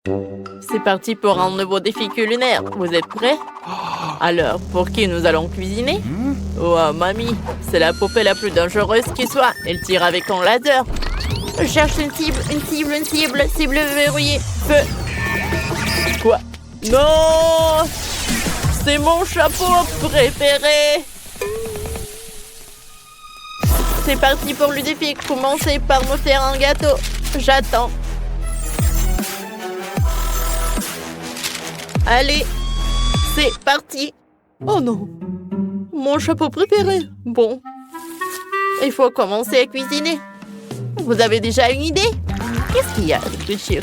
C'est parti pour un nouveau défi culinaire. Vous êtes prêts? Alors, pour qui nous allons cuisiner? Oh, mamie, c'est la poupée la plus dangereuse qui soit. Elle tire avec un laser. Je cherche une cible, cible verrouillée. Feu. Quoi? Non! C'est mon chapeau préféré! C'est parti pour le défi. Commencez par me faire un gâteau. J'attends. Allez, c'est parti. Oh non, mon chapeau préféré. Bon, il faut commencer à cuisiner. Vous avez déjà une idée? Qu'est-ce qu'il y a?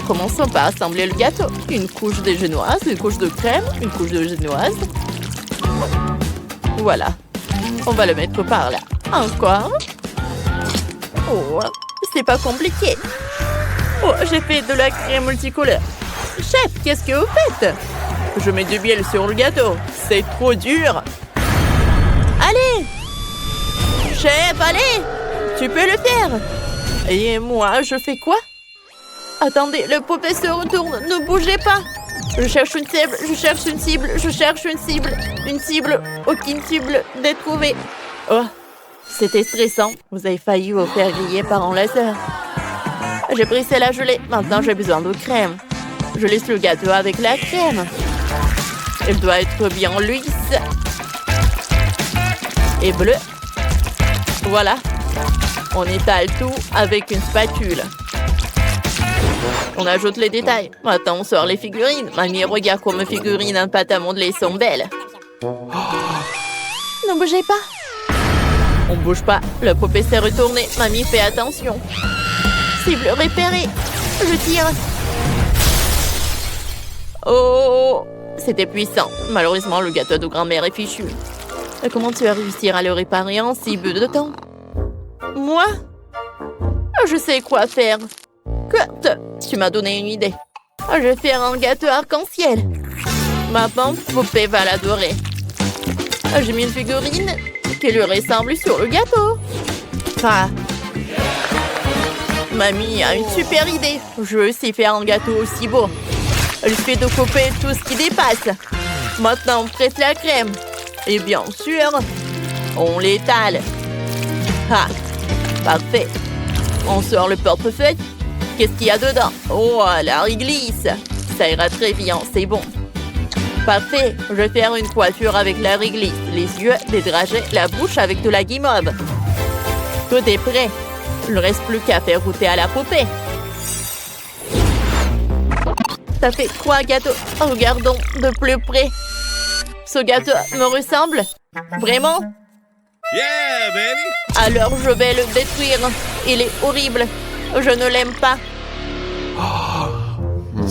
Commençons par assembler le gâteau. Une couche de génoise, une couche de crème, une couche de génoise. Voilà, on va le mettre par là. Encore. Oh, c'est pas compliqué. Oh, j'ai fait de la crème multicolore. Chef, qu'est-ce que vous faites? Je mets du miel sur le gâteau. C'est trop dur. Allez! Chef, allez! Tu peux le faire. Et moi, je fais quoi? Attendez, le poupée se retourne. Ne bougez pas. Je cherche une cible, je cherche une cible, je cherche une cible. Une cible. Aucune cible n'est trouvée. Oh, c'était stressant. Vous avez failli vous faire griller par un laser. J'ai brisé la gelée. Maintenant, j'ai besoin de crème. Je laisse le gâteau avec la crème. Elle doit être bien lisse. Et bleue. Voilà. On étale tout avec une spatule. On ajoute les détails. Maintenant, on sort les figurines. Mamie, regarde comme mes figurines en pâte à modeler sont belles. Ne bougez pas. On bouge pas. Le poupée s'est retourné. Mamie, fais attention. Cible repérée. Je tire. Oh, c'était puissant. Malheureusement, le gâteau de grand-mère est fichu. Et comment tu vas réussir à le réparer en si peu de temps? Moi? Je sais quoi faire. Kurt, tu m'as donné une idée. Je vais faire un gâteau arc-en-ciel. Ma pauvre poupée va l'adorer. J'ai mis une figurine qui lui ressemble sur le gâteau. Ah. Mamie a une super idée. Je veux aussi faire un gâteau aussi beau. Il suffit de couper tout ce qui dépasse. Maintenant, on presse la crème. Et bien sûr, on l'étale. Ah, parfait. On sort le portefeuille. Qu'est-ce qu'il y a dedans? Oh, la réglisse. Ça ira très bien, c'est bon. Parfait. Je vais faire une coiffure avec la réglisse. Les yeux, des dragées, la bouche avec de la guimauve. Tout est prêt. Il ne reste plus qu'à faire goûter à la poupée. Ça fait 3 gâteaux. Regardons de plus près. Ce gâteau me ressemble? Vraiment? Yeah, baby! Alors je vais le détruire. Il est horrible. Je ne l'aime pas.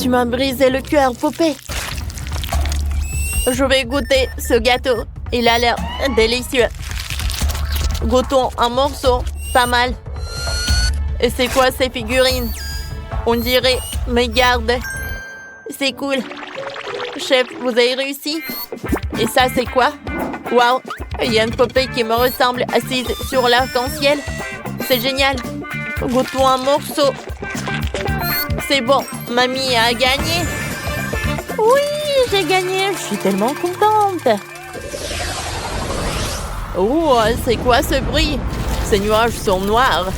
Tu m'as brisé le cœur, poupée. Je vais goûter ce gâteau. Il a l'air délicieux. Goûtons un morceau. Pas mal. Et c'est quoi ces figurines? On dirait mes gardes. C'est cool. Chef, vous avez réussi? Et ça, c'est quoi? Waouh! Il y a une poupée qui me ressemble assise sur l'arc-en-ciel. C'est génial. Goûtons un morceau. C'est bon. Mamie a gagné. Oui, j'ai gagné. Je suis tellement contente. Oh, c'est quoi ce bruit? Ces nuages sont noirs.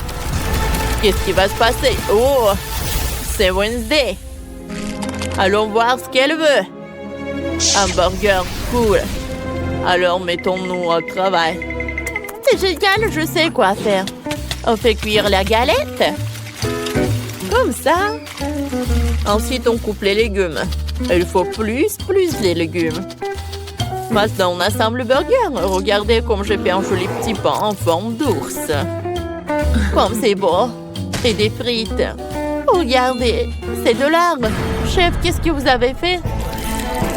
Qu'est-ce qui va se passer? Oh, c'est Wednesday. Allons voir ce qu'elle veut. Un burger, cool. Alors mettons-nous au travail. C'est génial, je sais quoi faire. On fait cuire la galette. Comme ça. Ensuite, on coupe les légumes. Il faut plus les légumes. Maintenant, on assemble le burger. Regardez comme j'ai fait un joli petit pain en forme d'ours. Comme c'est beau. Et des frites. Regardez, c'est de l'art. Chef, qu'est-ce que vous avez fait?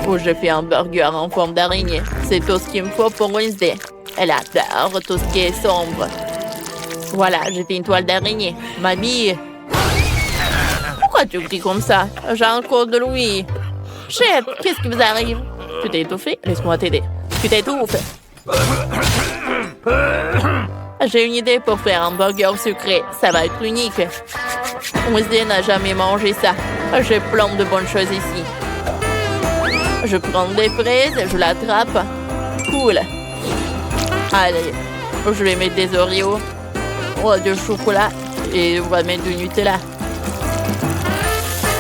Oh, j'ai fait un burger en forme d'araignée. C'est tout ce qu'il me faut pour Wednesday. Elle adore tout ce qui est sombre. Voilà, j'ai fait une toile d'araignée. Mamie, pourquoi tu cries comme ça? J'ai encore de l'ouïe. Chef, qu'est-ce qui vous arrive? Tu t'es étouffé? Laisse-moi t'aider. Tu t'étouffes. J'ai une idée pour faire un burger sucré. Ça va être unique. Wednesday n'a jamais mangé ça. J'ai plein de bonnes choses ici. Je prends des fraises, je l'attrape. Cool. Allez, je vais mettre des Oreos. Oh, du chocolat. Et on va mettre du Nutella.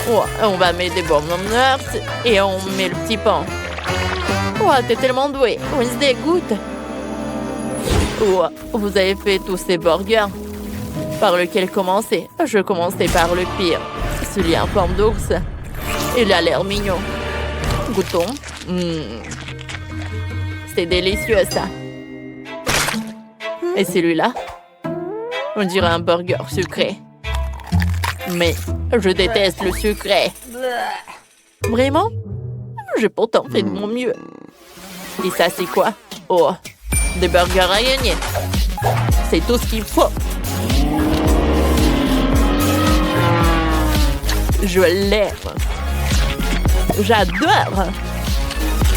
Oh, on va mettre des bonbons nuts. Et on met le petit pain. Oh, t'es tellement doué. Wednesday, goûte. Oh, vous avez fait tous ces burgers. Par lequel commencer? Je commençais par le pire. Celui en forme d'ours. Il a l'air mignon. Goûtons. C'est délicieux, ça. Et celui-là? On dirait un burger sucré. Mais je déteste le sucré. Vraiment? J'ai pourtant fait de mon mieux. Et ça, c'est quoi? Oh, des burgers à gagner. C'est tout ce qu'il faut. Je l'aime. J'adore.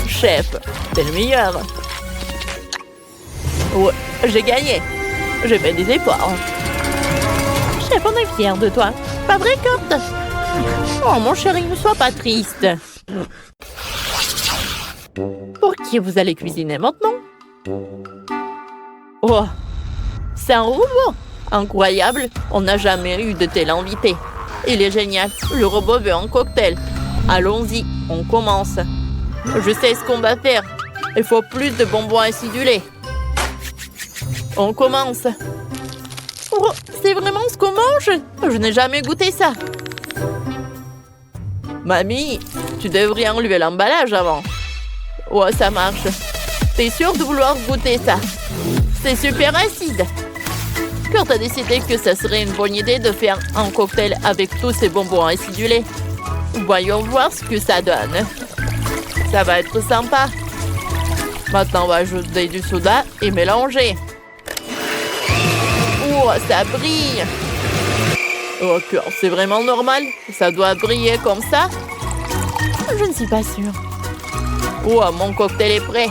Chef, t'es le meilleur. Ouais, j'ai gagné. J'ai fait des efforts. Chef, on est fiers de toi. Pas vrai, Kurt? Oh, mon chéri, ne sois pas triste. Pour qui vous allez cuisiner maintenant? Oh, c'est un robot. Incroyable, on n'a jamais eu de tel invité. Il est génial, le robot veut un cocktail. Allons-y, on commence. Je sais ce qu'on va faire. Il faut plus de bonbons acidulés. On commence. Oh, c'est vraiment ce qu'on mange? Je n'ai jamais goûté ça. Mamie, tu devrais enlever l'emballage avant. Oh, ça marche. T'es sûre de vouloir goûter ça? C'est super acide. Kurt a décidé que ça serait une bonne idée de faire un cocktail avec tous ces bonbons acidulés. Voyons voir ce que ça donne. Ça va être sympa. Maintenant, on va ajouter du soda et mélanger. Oh, ça brille. Oh, Kurt, c'est vraiment normal? Ça doit briller comme ça? Je ne suis pas sûre. Oh, mon cocktail est prêt.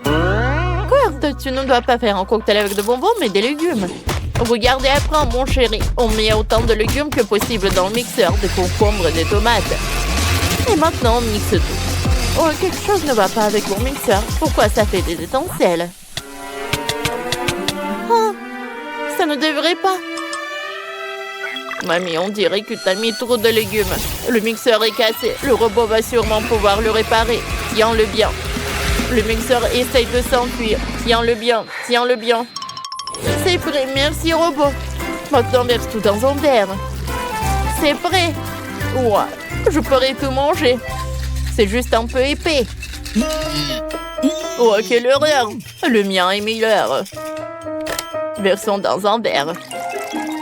Kurt, tu ne dois pas faire un cocktail avec de bonbons, mais des légumes. Regardez après, mon chéri. On met autant de légumes que possible dans le mixeur, des concombres, des tomates. Et maintenant, on mixe tout. Oh, quelque chose ne va pas avec mon mixeur. Pourquoi ça fait des étincelles? Oh, ça ne devrait pas. Mamie, on dirait que tu as mis trop de légumes. Le mixeur est cassé. Le robot va sûrement pouvoir le réparer. Tiens-le bien. Le mixeur essaye de s'enfuir. Tiens-le bien. Tiens-le bien. C'est prêt. Merci, robot. Maintenant, verse tout dans un verre. C'est prêt. Ouah, je pourrais tout manger. C'est juste un peu épais. Oh, quelle horreur. Le mien est meilleur. Versons dans un verre.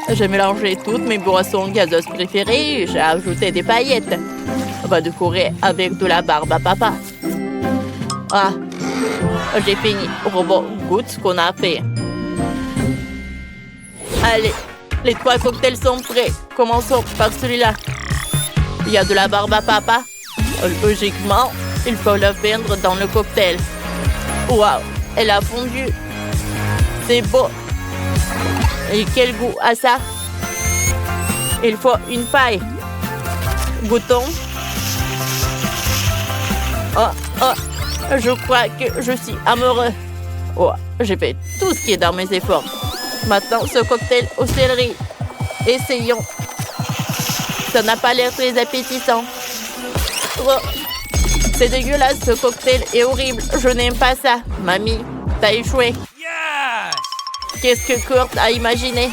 J'ai mélangé toutes mes boissons gazeuses préférées et j'ai ajouté des paillettes. On va décorer avec de la barbe à papa. Ah, j'ai fini. Robot, goûte ce qu'on a fait. Allez, les 3 cocktails sont prêts. Commençons par celui-là. Il y a de la barbe à papa. Logiquement, il faut le fondre dans le cocktail. Waouh, elle a fondu. C'est beau. Et quel goût a ça? Il faut une paille. Goûtons. Oh, oh, je crois que je suis amoureux. Oh, j'ai fait tout ce qui est dans mes efforts. Maintenant, ce cocktail au céleri. Essayons. Ça n'a pas l'air très appétissant. Oh, c'est dégueulasse, ce cocktail est horrible. Je n'aime pas ça. Mamie, t'as échoué. Qu'est-ce que Kurt a imaginé?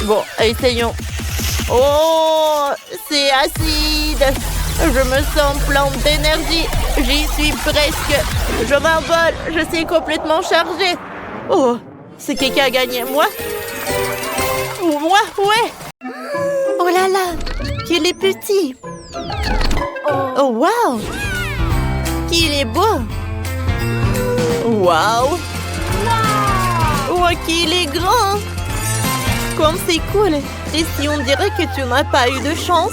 Bon, essayons. Oh, c'est acide. Je me sens plein d'énergie. J'y suis presque. Je m'envole. Je suis complètement chargée. Oh, c'est qui a gagné? Moi? Moi, ouais. Oh là là, qu'il est petit. Oh, wow. Qu'il est beau. Wow. Oh, qu'il est grand! Comme c'est cool! Et si on dirait que tu n'as pas eu de chance?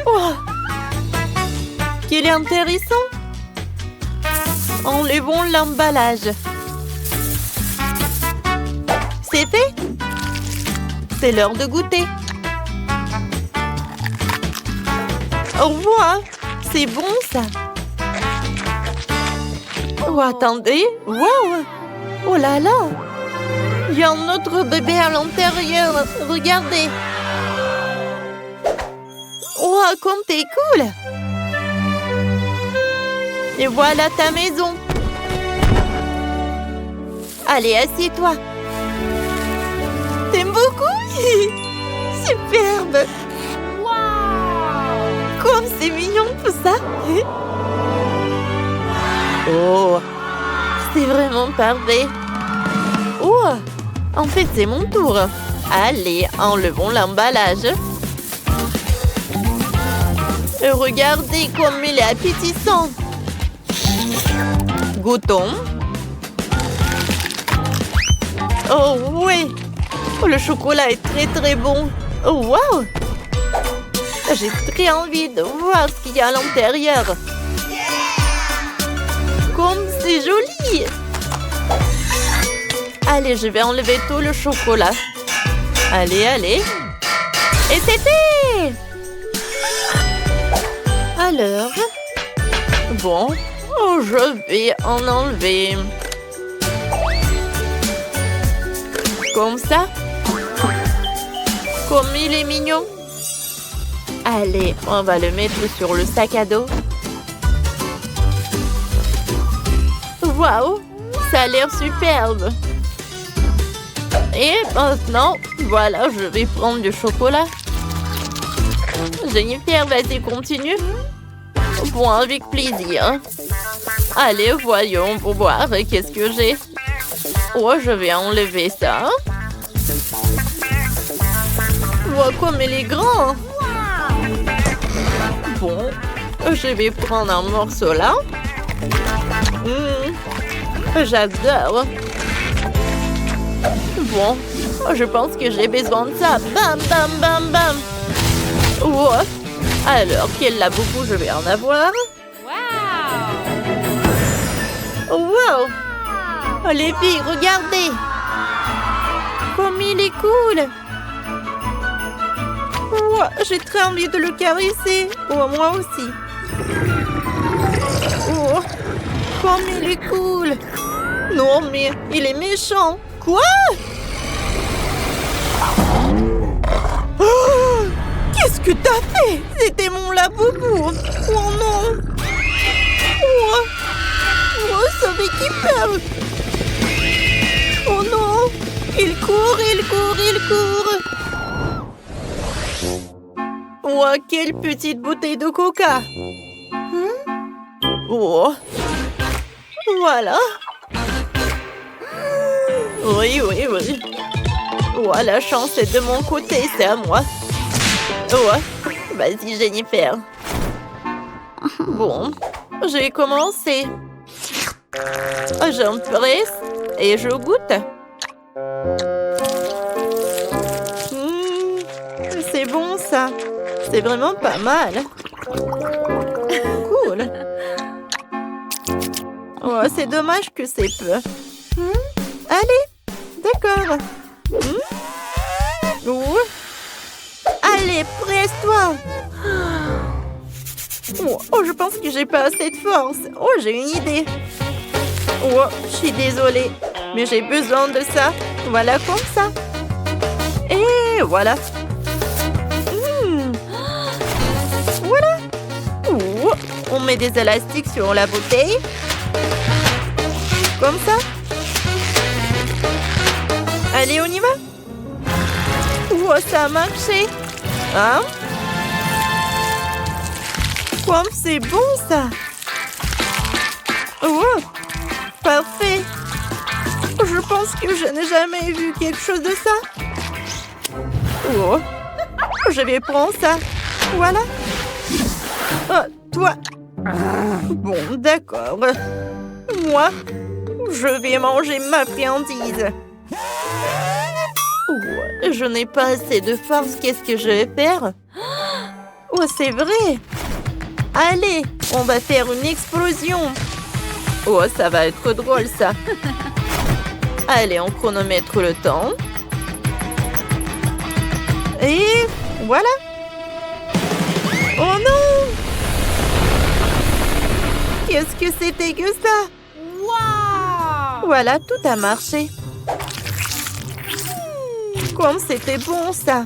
Oh, qu'il est intéressant! Enlevons l'emballage. C'est fait? C'est l'heure de goûter. Au revoir. C'est bon, ça. Oh, attendez. Wow. Oh là là. Il y a un autre bébé à l'intérieur. Regardez. Oh, comme t'es cool. Et voilà ta maison. Allez, assieds-toi. T'aimes beaucoup? Superbe. Wow. Comme c'est mignon tout ça. Oh, c'est vraiment parfait. Oh, en fait, c'est mon tour. Allez, enlevons l'emballage. Et regardez comme il est appétissant. Goûtons. Oh, oui. Oh, le chocolat est très, très bon. Oh, wow. J'ai très envie de voir ce qu'il y a à l'intérieur. Comme c'est joli. Allez, je vais enlever tout le chocolat. Allez, allez. Et c'est fait. Alors. Bon. Oh, je vais en enlever. Comme ça. Comme il est mignon. Allez, on va le mettre sur le sac à dos. Waouh, ça a l'air superbe. Et maintenant, voilà, je vais prendre du chocolat. Jennifer, vas-y, continue. Bon, avec plaisir. Allez, voyons pour voir qu'est-ce que j'ai. Oh, je vais enlever ça. Wow, comme il est grand. Bon, je vais prendre un morceau là. J'adore. Bon, je pense que j'ai besoin de ça. Bam, bam, bam, bam. Oh. Alors, quel laboubou je vais en avoir? Wow. Oh, les filles, regardez. Comme il est cool. Oh, j'ai très envie de le caresser. Oh, moi aussi. Oh, comme il est cool. Non, mais il est méchant. Quoi? Oh, qu'est-ce que t'as fait? C'était mon laboubou. Oh non. Oh, oh, ça fait qu'il perd. Oh non. Il court, il court, il court. Oh, quelle petite bouteille de coca. Oh. Voilà. Oui, oui, oui. Oh, la chance est de mon côté, c'est à moi. Oh, vas-y, Jennifer. Bon, je vais commencer. J'empresse et je goûte. C'est bon, ça. C'est vraiment pas mal. Cool. Oh, c'est dommage que c'est peu. Allez, d'accord. Oh. Allez, presse-toi. Oh, je pense que j'ai pas assez de force. Oh, j'ai une idée. Oh, je suis désolée, mais j'ai besoin de ça. Voilà, comme ça. Et voilà. Voilà. Oh, on met des élastiques sur la bouteille. Comme ça. Allez, on y va. Oh, ça a marché. Hein? Comme c'est bon, ça. Oh, parfait. Je pense que je n'ai jamais vu quelque chose de ça. Oh, je vais prendre ça. Voilà. Oh, toi. Bon, d'accord. Moi, je vais manger ma friandise. Oh, je n'ai pas assez de force. Qu'est-ce que je vais faire? Oh, c'est vrai. Allez, on va faire une explosion. Oh, ça va être drôle, ça. Allez, on chronomètre le temps. Et voilà. Oh non! qu'est-ce que c'était que ça? Wow! Voilà, tout a marché. Comme c'était bon, ça.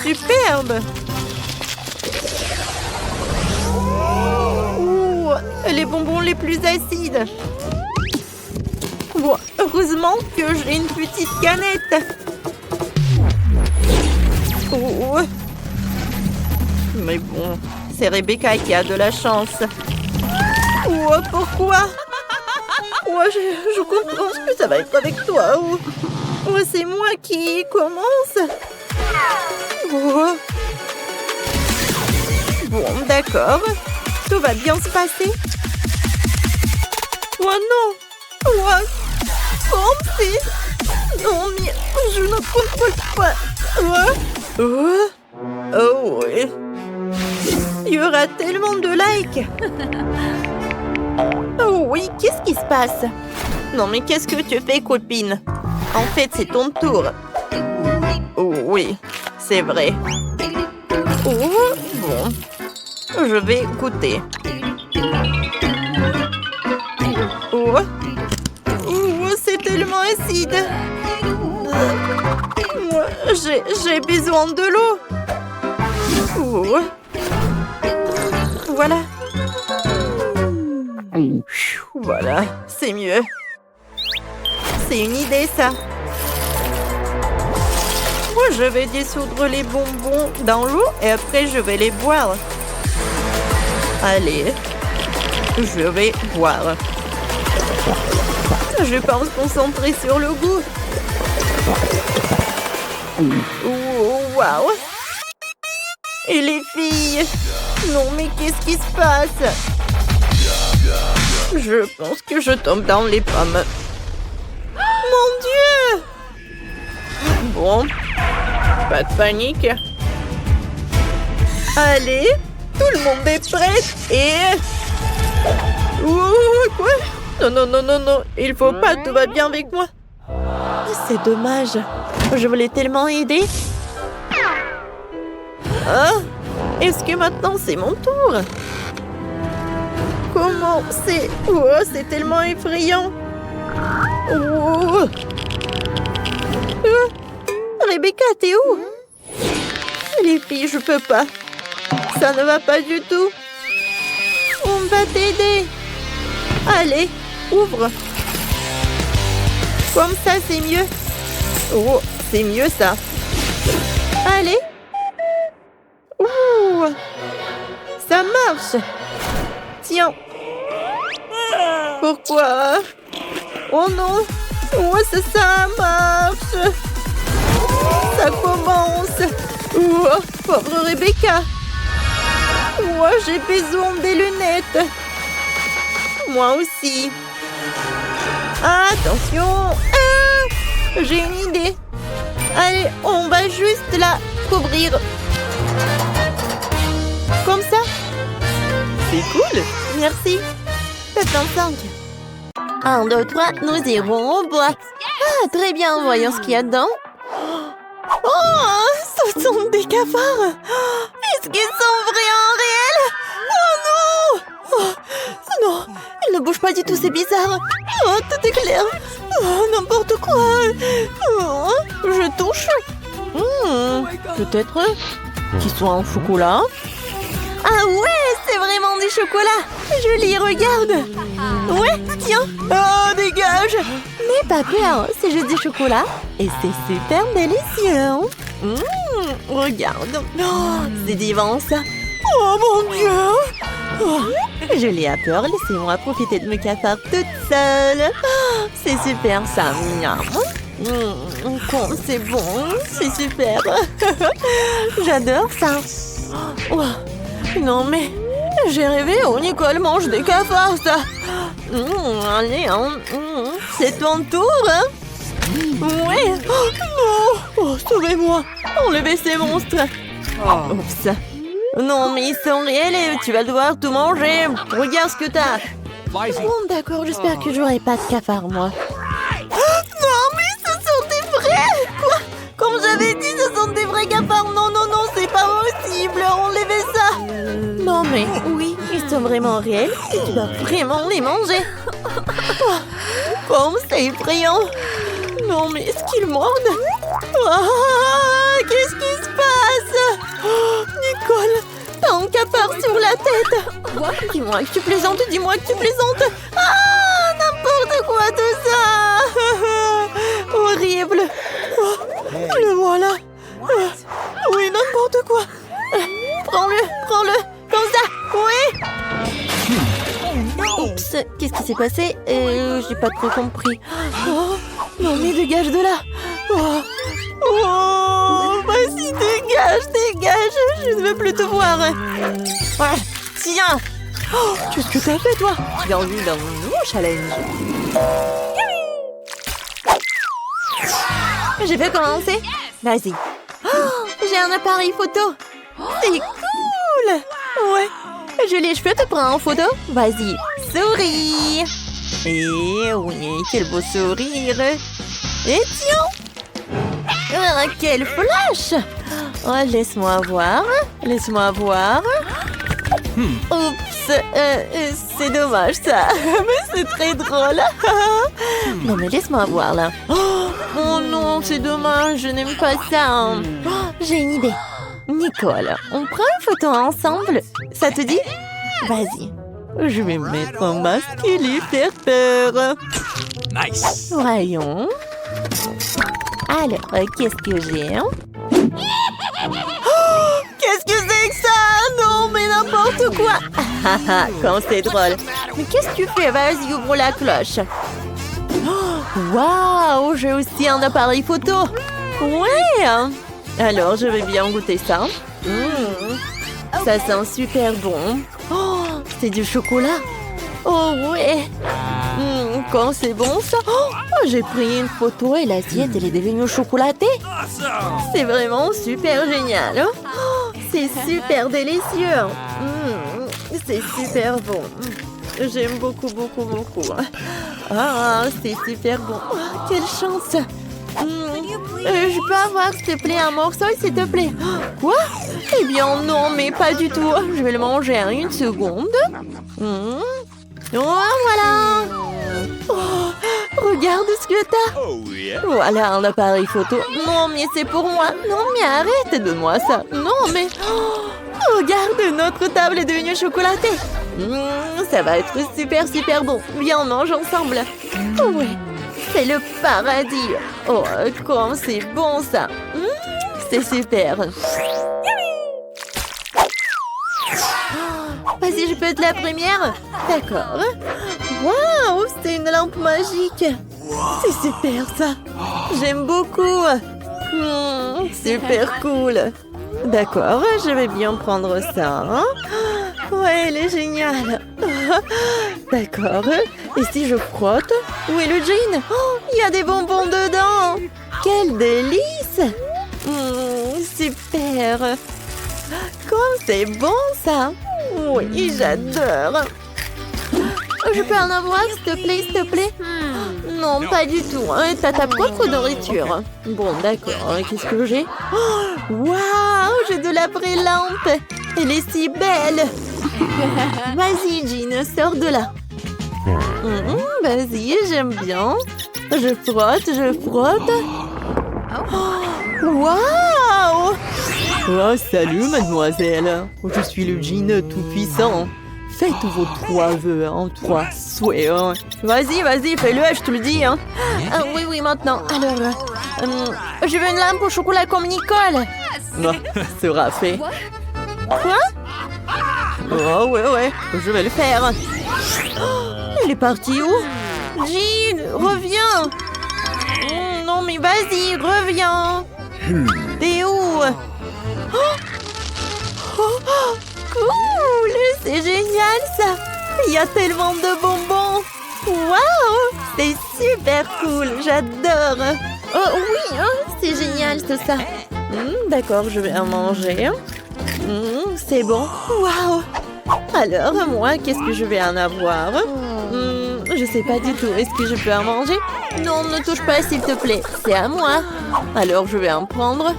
Superbe. Ouh, les bonbons les plus acides. Bon, heureusement que j'ai une petite canette. Oh. Mais bon, c'est Rebecca qui a de la chance. Oh, pourquoi? Oh, je comprends ce que ça va être avec toi. Oh, oh, c'est moi qui commence. Oh. Bon, d'accord. Tout va bien se passer. Oh non. Oh, oh, c'est... Non, mais je ne contrôle pas. Oh, oh, oh oui. Il y aura tellement de likes. Oh oui, qu'est-ce qui se passe? Non, mais qu'est-ce que tu fais, copine? En fait, c'est ton tour. Oh oui, c'est vrai. Oh, bon. Je vais goûter. Oh, oh, c'est tellement acide. Moi, j'ai besoin de l'eau. Oh. Voilà. Voilà, c'est mieux. C'est une idée, ça. Moi, je vais dissoudre les bonbons dans l'eau et après, je vais les boire. Allez, je vais boire. Je pense concentrer sur le goût. Oh, waouh! Et les filles? Non, mais qu'est-ce qui se passe? Je pense que je tombe dans les pommes. Mon Dieu! Bon, pas de panique. Allez, tout le monde est prêt et... Ouh, quoi? Non, non, non, non, non, il faut pas, tout va bien avec moi. C'est dommage, je voulais tellement aider. Ah, est-ce que maintenant c'est mon tour? Comment c'est... Oh, c'est tellement effrayant. Oh. Rebecca, t'es où? Les filles, je peux pas. Ça ne va pas du tout. On va t'aider. Allez, ouvre. Comme ça, c'est mieux. Oh, c'est mieux ça. Allez. Ouh, ça marche. Tiens. Pourquoi? Oh non. Oh, ça marche. Ça commence. Oh, pauvre Rebecca. Moi, j'ai besoin des lunettes. Moi aussi. Attention. Ah, j'ai une idée. Allez, on va juste la couvrir. Comme ça. C'est cool. Merci. Faites en 5. 1, 2, 3, nous irons au bois. Ah, très bien. Voyons ce qu'il y a dedans. Oh, ce sont des cafards. Est-ce qu'ils sont vraiment réels? Oh non! Oh, non, ils ne bougent pas du tout, c'est bizarre. Oh, tout est clair. Oh, n'importe quoi. Oh, je touche. Peut-être qu'ils sont en chocolat. Ah ouais, c'est vraiment du chocolat. Joli, regarde. Ouais, tiens. Oh, dégage. N'aie pas peur, c'est juste du chocolat. Et c'est super délicieux. Regarde. Oh, c'est divin, ça. Oh, mon Dieu. Oh, je l'ai à peur. Laissez-moi profiter de mes cafards toute seule. Oh, c'est super, ça. C'est bon. C'est super. J'adore ça. Oh. Non mais, j'ai rêvé où Nicole mange des cafards, ça. Allez, hein. C'est ton tour, hein. Ouais. Oh, non. Oh, sauvez-moi. Enlevez ces monstres. Oups. Non mais ils sont réels et tu vas devoir tout manger. Regarde ce que t'as. Bon, d'accord, j'espère que j'aurai pas de cafards, moi. Non mais ce sont des vrais. Quoi? Comme j'avais dit, ce sont des vrais cafards. Non, non, non, c'est pas possible. Enlevez ça. Non mais, oui, ils sont vraiment réels et tu dois vraiment les manger. Oh, comme c'est effrayant. Non, mais est-ce qu'ils mordent? Oh, qu'est-ce qui se passe? Oh, Nicole, t'as un cafard sur la tête. Dis-moi que tu plaisantes, dis-moi que tu plaisantes. Ah, n'importe quoi tout ça. Horrible. Oh, le voilà. Oui, n'importe quoi. Prends-le, comme ça. Oui. Oups, qu'est-ce qui s'est passé? J'ai pas trop compris. Oh, non, mais dégage de là. Oh, vas-y, dégage. Je ne veux plus te voir. Ouais, tiens. Oh, qu'est-ce que t'as fait, toi? Bienvenue dans mon nouveau challenge. Je vais commencer. Vas-y. Oh, j'ai un appareil photo. C'est cool. Ouais. Je te prends en photo. Vas-y, souris. Et oui, quel beau sourire. Et tiens. Ah, quel flash. Oh, laisse-moi voir. Oups, c'est dommage ça. Mais c'est très drôle. Non, mais laisse-moi voir là. Oh non, c'est dommage, je n'aime pas ça. Oh, j'ai une idée. Nicole, on prend une photo ensemble. Ça te dit? Vas-y. Je vais me mettre un masque et lui faire peur. Nice. Voyons. Alors, qu'est-ce que j'ai? Oh, qu'est-ce que c'est que ça? Non, mais n'importe quoi. Quand c'est drôle. Mais qu'est-ce que tu fais? Vas-y, ouvre la cloche. Waouh, j'ai aussi un appareil photo. Ouais. Alors, je vais bien goûter ça. Ça sent super bon. Oh, c'est du chocolat. Oh, ouais. Quand c'est bon, ça. Oh, j'ai pris une photo et l'assiette, elle est devenue chocolatée. C'est vraiment super génial. Oh, c'est super délicieux. C'est super bon. J'aime beaucoup. Ah, c'est super bon. Oh, quelle chance. Je peux avoir, s'il te plaît, un morceau, s'il te plaît? Quoi? Eh bien, non, mais pas du tout. Je vais le manger en une seconde. Oh, voilà. Oh, regarde ce que t'as. Oh, yeah. Voilà un appareil photo. Non, mais c'est pour moi. Non, mais arrête, donne-moi ça. Non, mais... Oh, regarde, notre table est devenue chocolatée. Ça va être super bon. Viens, on mange ensemble. Oh, ouais. C'est le paradis. Oh, comme c'est bon ça. C'est super. Vas-y, je peux être la première? D'accord. Waouh, c'est une lampe magique. C'est super ça. J'aime beaucoup. Super cool. D'accord, je vais bien prendre ça. Ouais, elle est géniale. D'accord. Et si je frotte? Où est le jean? Oh, il y a des bonbons dedans. Quel délice. Super. Comme c'est bon ça. Oui, j'adore. Je peux en avoir, s'il te plaît? Non, pas du tout. T'as ta propre nourriture. Bon, d'accord. Qu'est-ce que j'ai? Waouh, j'ai de la vraie lampe. Elle est si belle. Vas-y, Jean, sors de là. Vas-y, j'aime bien. Je frotte. Waouh! Oh, salut, mademoiselle. Je suis le jean tout-puissant. Faites vos 3 vœux, 3 souhaits. Vas-y, fais-le, je te le dis. Oui, maintenant. Alors, je veux une lampe au chocolat comme Nicole. Sera fait. Quoi? Oh, ouais, je vais le faire. Il est parti où? Jean, reviens. Non, mais vas-y, reviens. T'es où? Cool, c'est génial ça. Il y a tellement de bonbons. Waouh, c'est super cool, j'adore. Oh oui, c'est génial tout ça. D'accord, je vais en manger. C'est bon. Waouh. Alors, moi, qu'est-ce que je vais en avoir? Je sais pas du tout. Est-ce que je peux en manger? Non, ne touche pas, s'il te plaît. C'est à moi. Alors, je vais en prendre.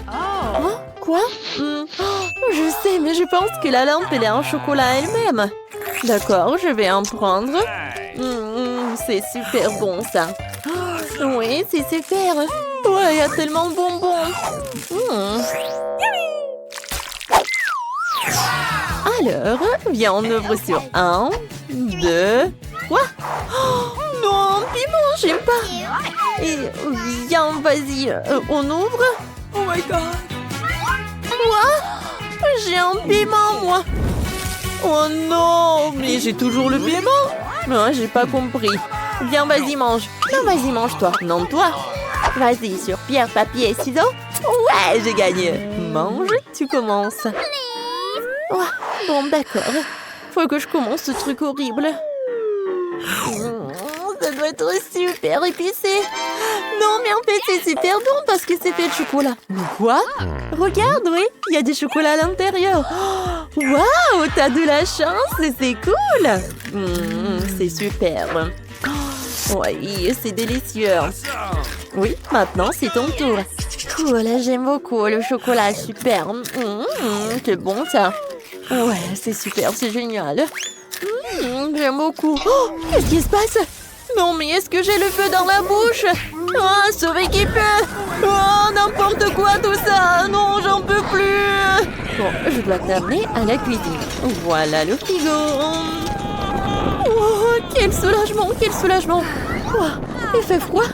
Quoi? Je sais, mais je pense que la lampe, elle est en chocolat elle-même. D'accord, je vais en prendre. C'est super bon, ça. Oui, c'est super. Ouais, il y a tellement de bonbons. Alors, viens, on ouvre sur 1, 2... Quoi? Oh, non, piment, j'aime pas. Et viens, vas-y, on ouvre. Oh my god. Quoi? J'ai un piment, moi. Oh non, mais j'ai toujours le piment. Non, j'ai pas compris. Viens, vas-y, mange. Non, vas-y, mange-toi. Non, toi. Vas-y, sur pierre, papier, ciseaux. Ouais, j'ai gagné. Mange, tu commences. Oh, bon, d'accord. Faut que je commence ce truc horrible. Ça doit être super épicé. Non, mais en fait, c'est super bon parce que c'est fait de chocolat. Mais quoi? Regarde, oui, il y a du chocolat à l'intérieur. Waouh, t'as de la chance, c'est cool. C'est super. Oui, c'est délicieux. Oui, maintenant, c'est ton tour. Cool, j'aime beaucoup le chocolat, super. C'est bon, ça. Ouais, c'est super, c'est génial. J'aime beaucoup. Oh, qu'est-ce qui se passe? Non, mais est-ce que j'ai le feu dans la bouche? Oh, sauver qui peut. Oh, n'importe quoi tout ça. Non, j'en peux plus. Bon, je dois t'amener à la cuisine. Voilà le frigo. Oh, quel soulagement, quel soulagement. Oh, il fait froid.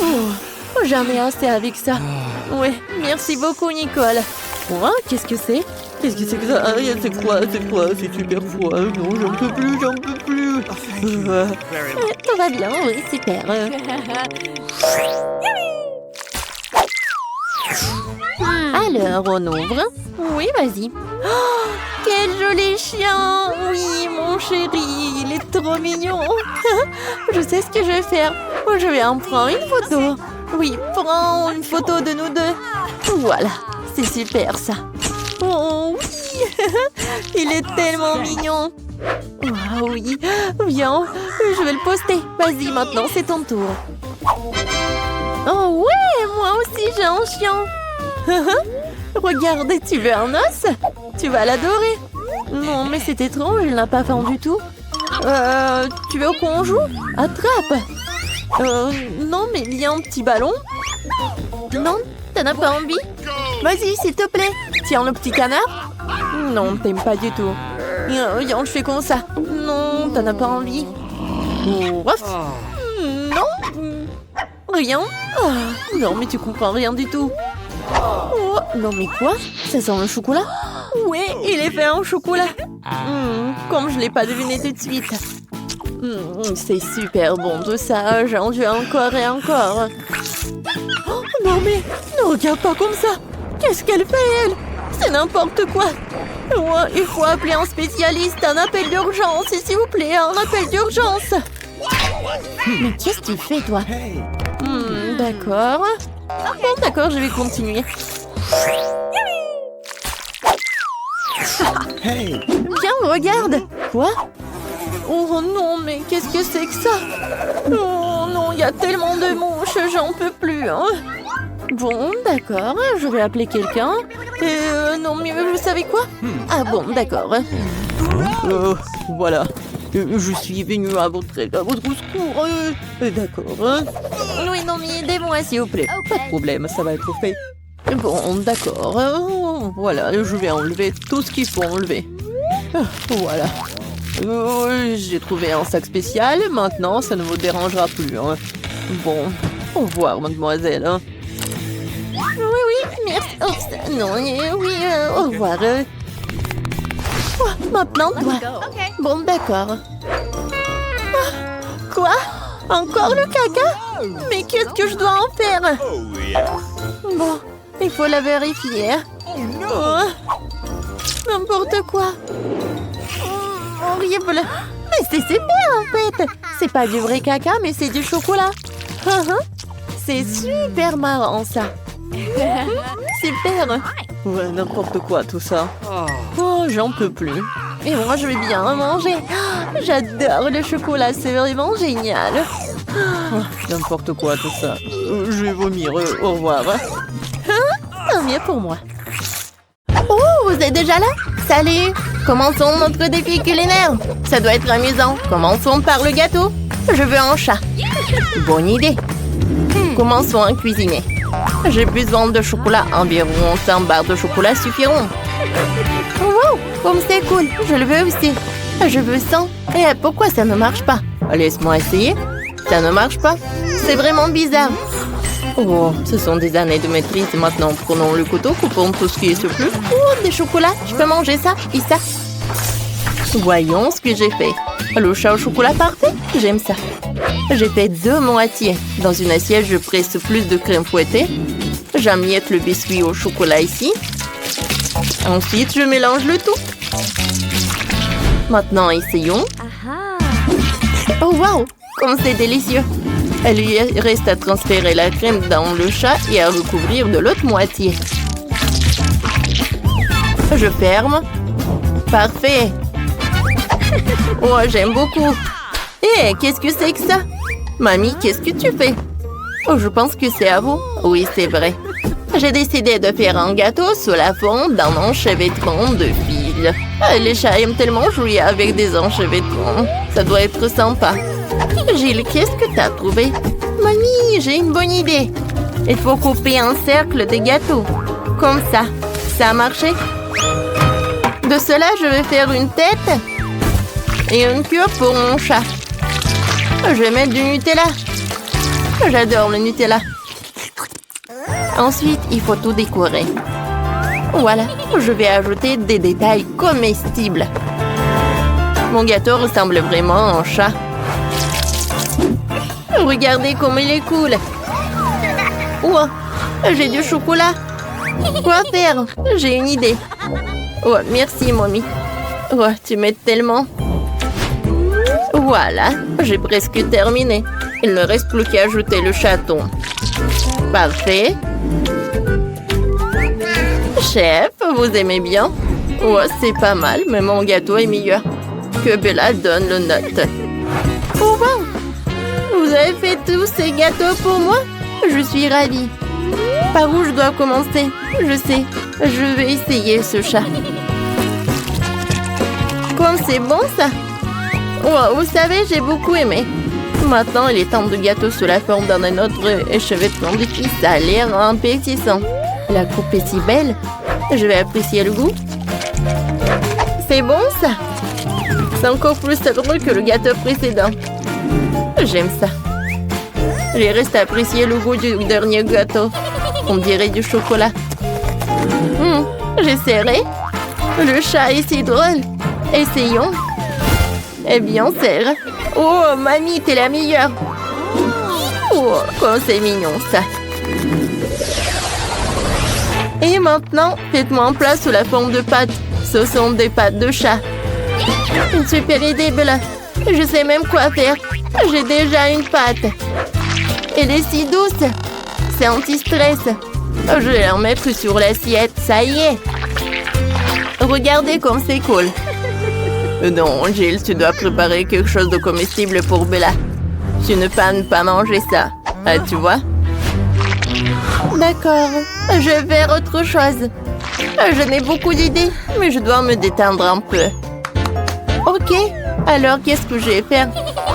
Oh, j'en ai assez avec ça. Ouais, merci beaucoup, Nicole. Oh, qu'est-ce que c'est? Qu'est-ce que c'est que ça? C'est quoi? C'est super froid. Non, j'en peux plus, j'en peux plus. Tout va bien, oui, super. Alors, on ouvre. Oui, vas-y. Oh, quel joli chien! Oui, mon chéri, il est trop mignon. Je sais ce que je vais faire. Je vais en prendre une photo. Oui, prends une photo de nous deux. Voilà, c'est super ça. Oh oui, il est tellement mignon. Oh oui, viens, je vais le poster. Vas-y, maintenant c'est ton tour. Oh ouais, moi aussi j'ai un chien. Regarde, tu veux un os? Tu vas l'adorer. Non, mais c'est étrange, il n'a pas faim du tout. Tu veux qu'on joue? Attrape. Non, mais il y a un petit ballon. Non, t'en as pas envie? Vas-y, s'il te plaît. Tiens, le petit canard. Non, t'aimes pas du tout. Viens, je fais comme ça. Non, t'en as pas envie. Non. Rien. Non, mais tu comprends rien du tout. Oh, non, mais quoi? Ça sent le chocolat? Oui, il est fait en chocolat. Comme je l'ai pas deviné tout de suite. C'est super bon tout ça. J'en veux encore et encore. Oh, non, mais ne regarde pas comme ça. Qu'est-ce qu'elle fait, elle? C'est n'importe quoi. Oh, il faut appeler un spécialiste, un appel d'urgence, s'il vous plaît, un appel d'urgence. Mais qu'est-ce que tu fais, toi? D'accord. Bon, d'accord, je vais continuer. Tiens, regarde. Quoi? Oh non, mais qu'est-ce que c'est que ça? Oh non, il y a tellement de mouches, j'en peux plus. Hein. Bon, d'accord, je vais appeler quelqu'un. Non, mais vous savez quoi? Ah bon, d'accord. Voilà. Je suis venue à votre secours. D'accord. Oui, non, mais aidez-moi, s'il vous plaît. Pas de problème, ça va être fait. Bon, d'accord. Voilà, je vais enlever tout ce qu'il faut enlever. Voilà. J'ai trouvé un sac spécial. Maintenant, ça ne vous dérangera plus. Hein. Bon, au revoir, mademoiselle. Hein. Oui, merci. Oh, non, oui, au revoir. Maintenant, toi. Bon, d'accord. Quoi? Encore le caca? Mais qu'est-ce que je dois en faire? Bon, il faut la vérifier. N'importe quoi. Horrible. Mais c'est super en fait. C'est pas du vrai caca, mais c'est du chocolat. C'est super marrant ça. Super. Ouais, n'importe quoi tout ça. Oh, j'en peux plus. Et moi, je vais bien manger. J'adore le chocolat, c'est vraiment génial. N'importe quoi tout ça. Je vais vomir. Au revoir. Tant mieux pour moi. Oh, vous êtes déjà là? Salut. Commençons notre défi culinaire. Ça doit être amusant. Commençons par le gâteau. Je veux un chat. Bonne idée. Commençons à cuisiner. J'ai besoin de chocolat. Environ 100 barres de chocolat suffiront. Wow, comme c'est cool. Je le veux aussi. Je veux 100. Et pourquoi ça ne marche pas? Laisse-moi essayer. Ça ne marche pas. C'est vraiment bizarre. Oh, ce sont des années de maîtrise. Maintenant, prenons le couteau, coupons tout ce qui est surplus. Oh, des chocolats. Je peux manger ça et ça. Voyons ce que j'ai fait. Le chat au chocolat parfait. J'aime ça. J'ai fait 2 moitiés. Dans une assiette, je presse plus de crème fouettée. J'amiette le biscuit au chocolat ici. Ensuite, je mélange le tout. Maintenant, essayons. Oh, wow! Comme c'est délicieux! Il lui reste à transférer la crème dans le chat et à recouvrir de l'autre moitié. Je ferme. Parfait! Oh, j'aime beaucoup! Hé, qu'est-ce que c'est que ça? Mamie, qu'est-ce que tu fais? Oh, je pense que c'est à vous. Oui, c'est vrai. J'ai décidé de faire un gâteau sous la forme d'un enchevêtrement de fil. Les chats aiment tellement jouer avec des enchevêtrements. Ça doit être sympa. Gilles, qu'est-ce que t'as trouvé? Mamie, j'ai une bonne idée. Il faut couper un cercle de gâteau. Comme ça. Ça a marché? De cela, je vais faire une tête et une queue pour mon chat. Je vais mettre du Nutella. J'adore le Nutella. Ensuite, il faut tout décorer. Voilà, je vais ajouter des détails comestibles. Mon gâteau ressemble vraiment à un chat. Regardez comme il est cool. Oh, j'ai du chocolat. Quoi faire? J'ai une idée. Oh, merci, mamie. Oh, tu m'aides tellement. Voilà, j'ai presque terminé. Il ne reste plus qu'à ajouter le chaton. Parfait. Chef, vous aimez bien? Oh, c'est pas mal, mais mon gâteau est meilleur. Que Bella donne le note. Oh, wow! Vous avez fait tous ces gâteaux pour moi? Je suis ravie. Par où je dois commencer? Je sais. Je vais essayer ce chat. Comme c'est bon, ça! Oh, vous savez, j'ai beaucoup aimé. Maintenant, il est temps de gâteau sous la forme d'un autre échevêtrement de fils. Ça a l'air appétissant. La coupe est si belle. Je vais apprécier le goût. C'est bon, ça? C'est encore plus savoureux que le gâteau précédent. J'aime ça. Il reste à apprécier le goût du dernier gâteau. On dirait du chocolat. J'essaierai. Le chat est si drôle. Essayons. Eh bien, serre. Oh, mamie, t'es la meilleure. Oh, comme c'est mignon, ça. Et maintenant, faites-moi un plat sous la forme de pâtes. Ce sont des pâtes de chat. Une super idée, Bella. Je sais même quoi faire. J'ai déjà une pâte. Elle est si douce. C'est anti-stress. Je vais en mettre sur l'assiette. Ça y est. Regardez comme c'est cool. Non, Gilles, tu dois préparer quelque chose de comestible pour Bella. Tu ne peux pas manger ça. Tu vois? D'accord. Je vais faire autre chose. Je n'ai beaucoup d'idées, mais je dois me détendre un peu. Ok. Alors, qu'est-ce que je vais faire?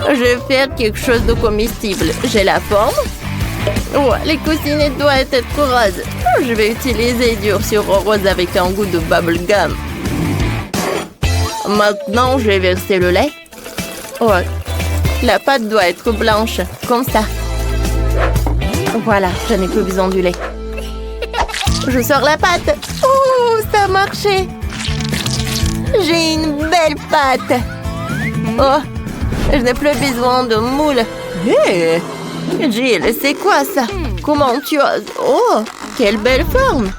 Je vais faire quelque chose de comestible. J'ai la forme. Oh, les coussinettes doivent être roses. Je vais utiliser du sirop rose avec un goût de bubblegum. Maintenant, je vais verser le lait. Oh, la pâte doit être blanche, comme ça. Voilà, je n'ai plus besoin du lait. Je sors la pâte. Oh, ça a marché. J'ai une belle pâte. Oh, je n'ai plus besoin de moule. Hé, Gilles, c'est quoi ça? Comment tu oses? Oh, quelle belle forme.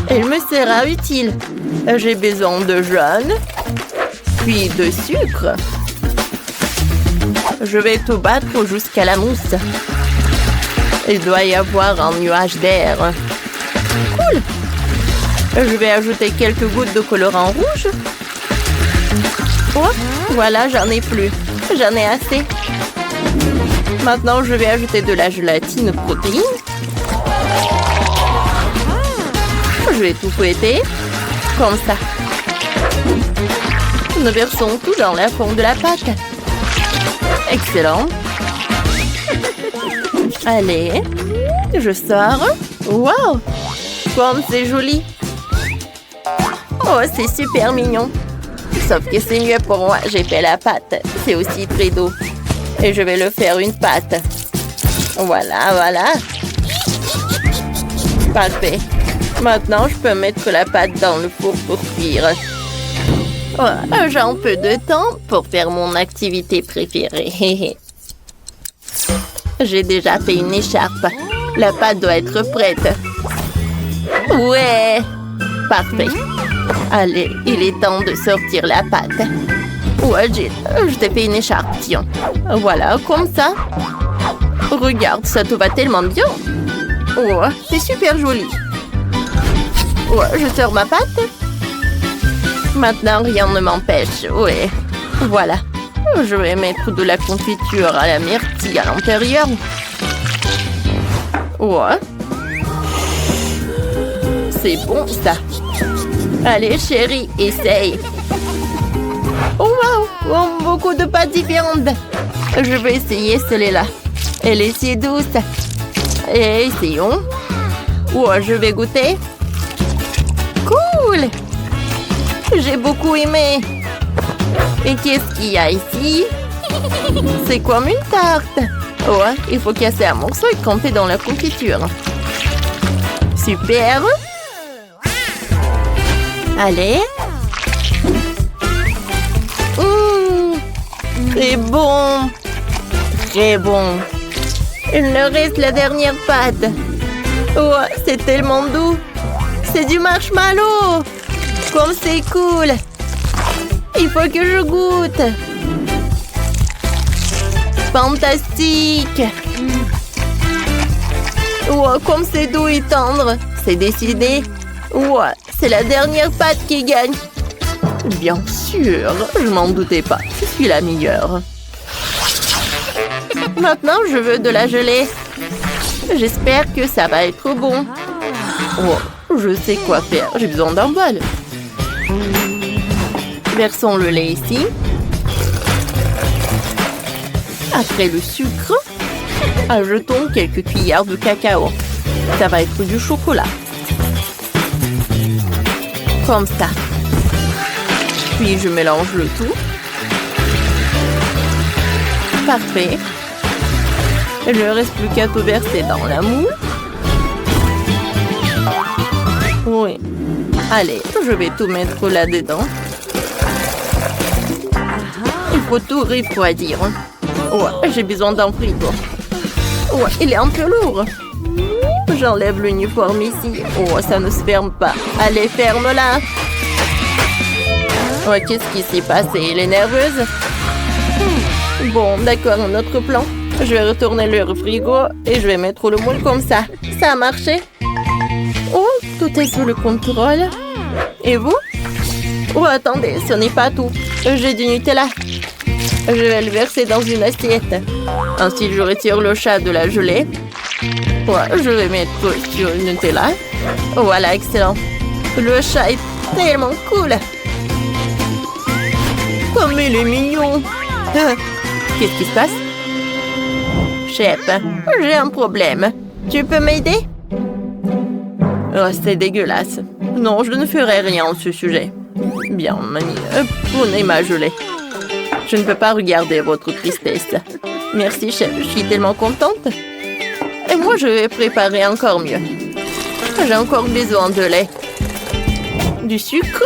Elle me sera utile. J'ai besoin de jaune, puis de sucre. Je vais tout battre jusqu'à la mousse. Il doit y avoir un nuage d'air. Cool! Je vais ajouter quelques gouttes de colorant rouge. Oh, voilà, j'en ai plus. J'en ai assez. Maintenant, je vais ajouter de la gélatine protéine. Je vais tout fouetter. Comme ça. Nous versons tout dans la forme de la pâte. Excellent. Allez, je sors. Wow! Comme c'est joli. Oh, c'est super mignon. Sauf que c'est mieux pour moi. J'ai fait la pâte. C'est aussi très doux. Et je vais le faire une pâte. Voilà, voilà. Parfait. Maintenant, je peux mettre la pâte dans le four pour cuire. Oh, j'ai un peu de temps pour faire mon activité préférée. J'ai déjà fait une écharpe. La pâte doit être prête. Ouais! Parfait. Allez, il est temps de sortir la pâte. Ouais, je t'ai fait une écharpe, tiens. Voilà, comme ça. Regarde, ça te va tellement bien. Ouais, c'est super joli. Ouais, je sors ma pâte. Maintenant, rien ne m'empêche. Ouais, voilà. Je vais mettre de la confiture à la myrtille à l'intérieur. Ouais. C'est bon, ça. Allez, chérie, essaye. Oh, wow! Oh, beaucoup de pâtes différentes. Je vais essayer celle-là. Elle est si douce. Et essayons. Ouais, je vais goûter. Cool! J'ai beaucoup aimé. Et qu'est-ce qu'il y a ici? C'est comme une tarte. Ouais, il faut casser un morceau et tremper dans la confiture. Super. Allez. C'est bon. Très bon. Il me reste la dernière pâte. Ouais, c'est tellement doux. C'est du marshmallow. Comme c'est cool. Il faut que je goûte. Fantastique. Ouais, comme c'est doux et tendre. C'est décidé. Ouais, c'est la dernière pâte qui gagne. Bien sûr, je m'en doutais pas. Je suis la meilleure. Maintenant, je veux de la gelée. J'espère que ça va être bon. Oh, je sais quoi faire. J'ai besoin d'un bol. Versons le lait ici. Après le sucre, ajoutons quelques cuillères de cacao. Ça va être du chocolat. Comme ça. Puis je mélange le tout. Parfait. Il ne reste plus qu'à tout verser dans la moule. Oui. Allez, je vais tout mettre là-dedans. Il faut tout refroidir. Ouais, j'ai besoin d'un frigo. Ouais, il est un peu lourd. J'enlève l'uniforme ici. Oh, ça ne se ferme pas. Allez, ferme-la. Ouais, qu'est-ce qui s'est passé? Elle est nerveuse? Bon, d'accord, un autre plan. Je vais retourner le frigo et je vais mettre le moule comme ça. Ça a marché? Oh, tout est sous le contrôle. Et vous? Oh, attendez, ce n'est pas tout. J'ai du Nutella. Je vais le verser dans une assiette. Ainsi, je retire le chat de la gelée. Ouais, je vais mettre sur le Nutella. Voilà, excellent. Le chat est tellement cool. Comme il est mignon. Qu'est-ce qui se passe? Chef, j'ai un problème. Tu peux m'aider? Oh, c'est dégueulasse. Non, je ne ferai rien à ce sujet. Bien, mamie, prenez ma gelée. Je ne peux pas regarder votre tristesse. Merci, chef, je suis tellement contente. Et moi, je vais préparer encore mieux. J'ai encore besoin de lait. Du sucre.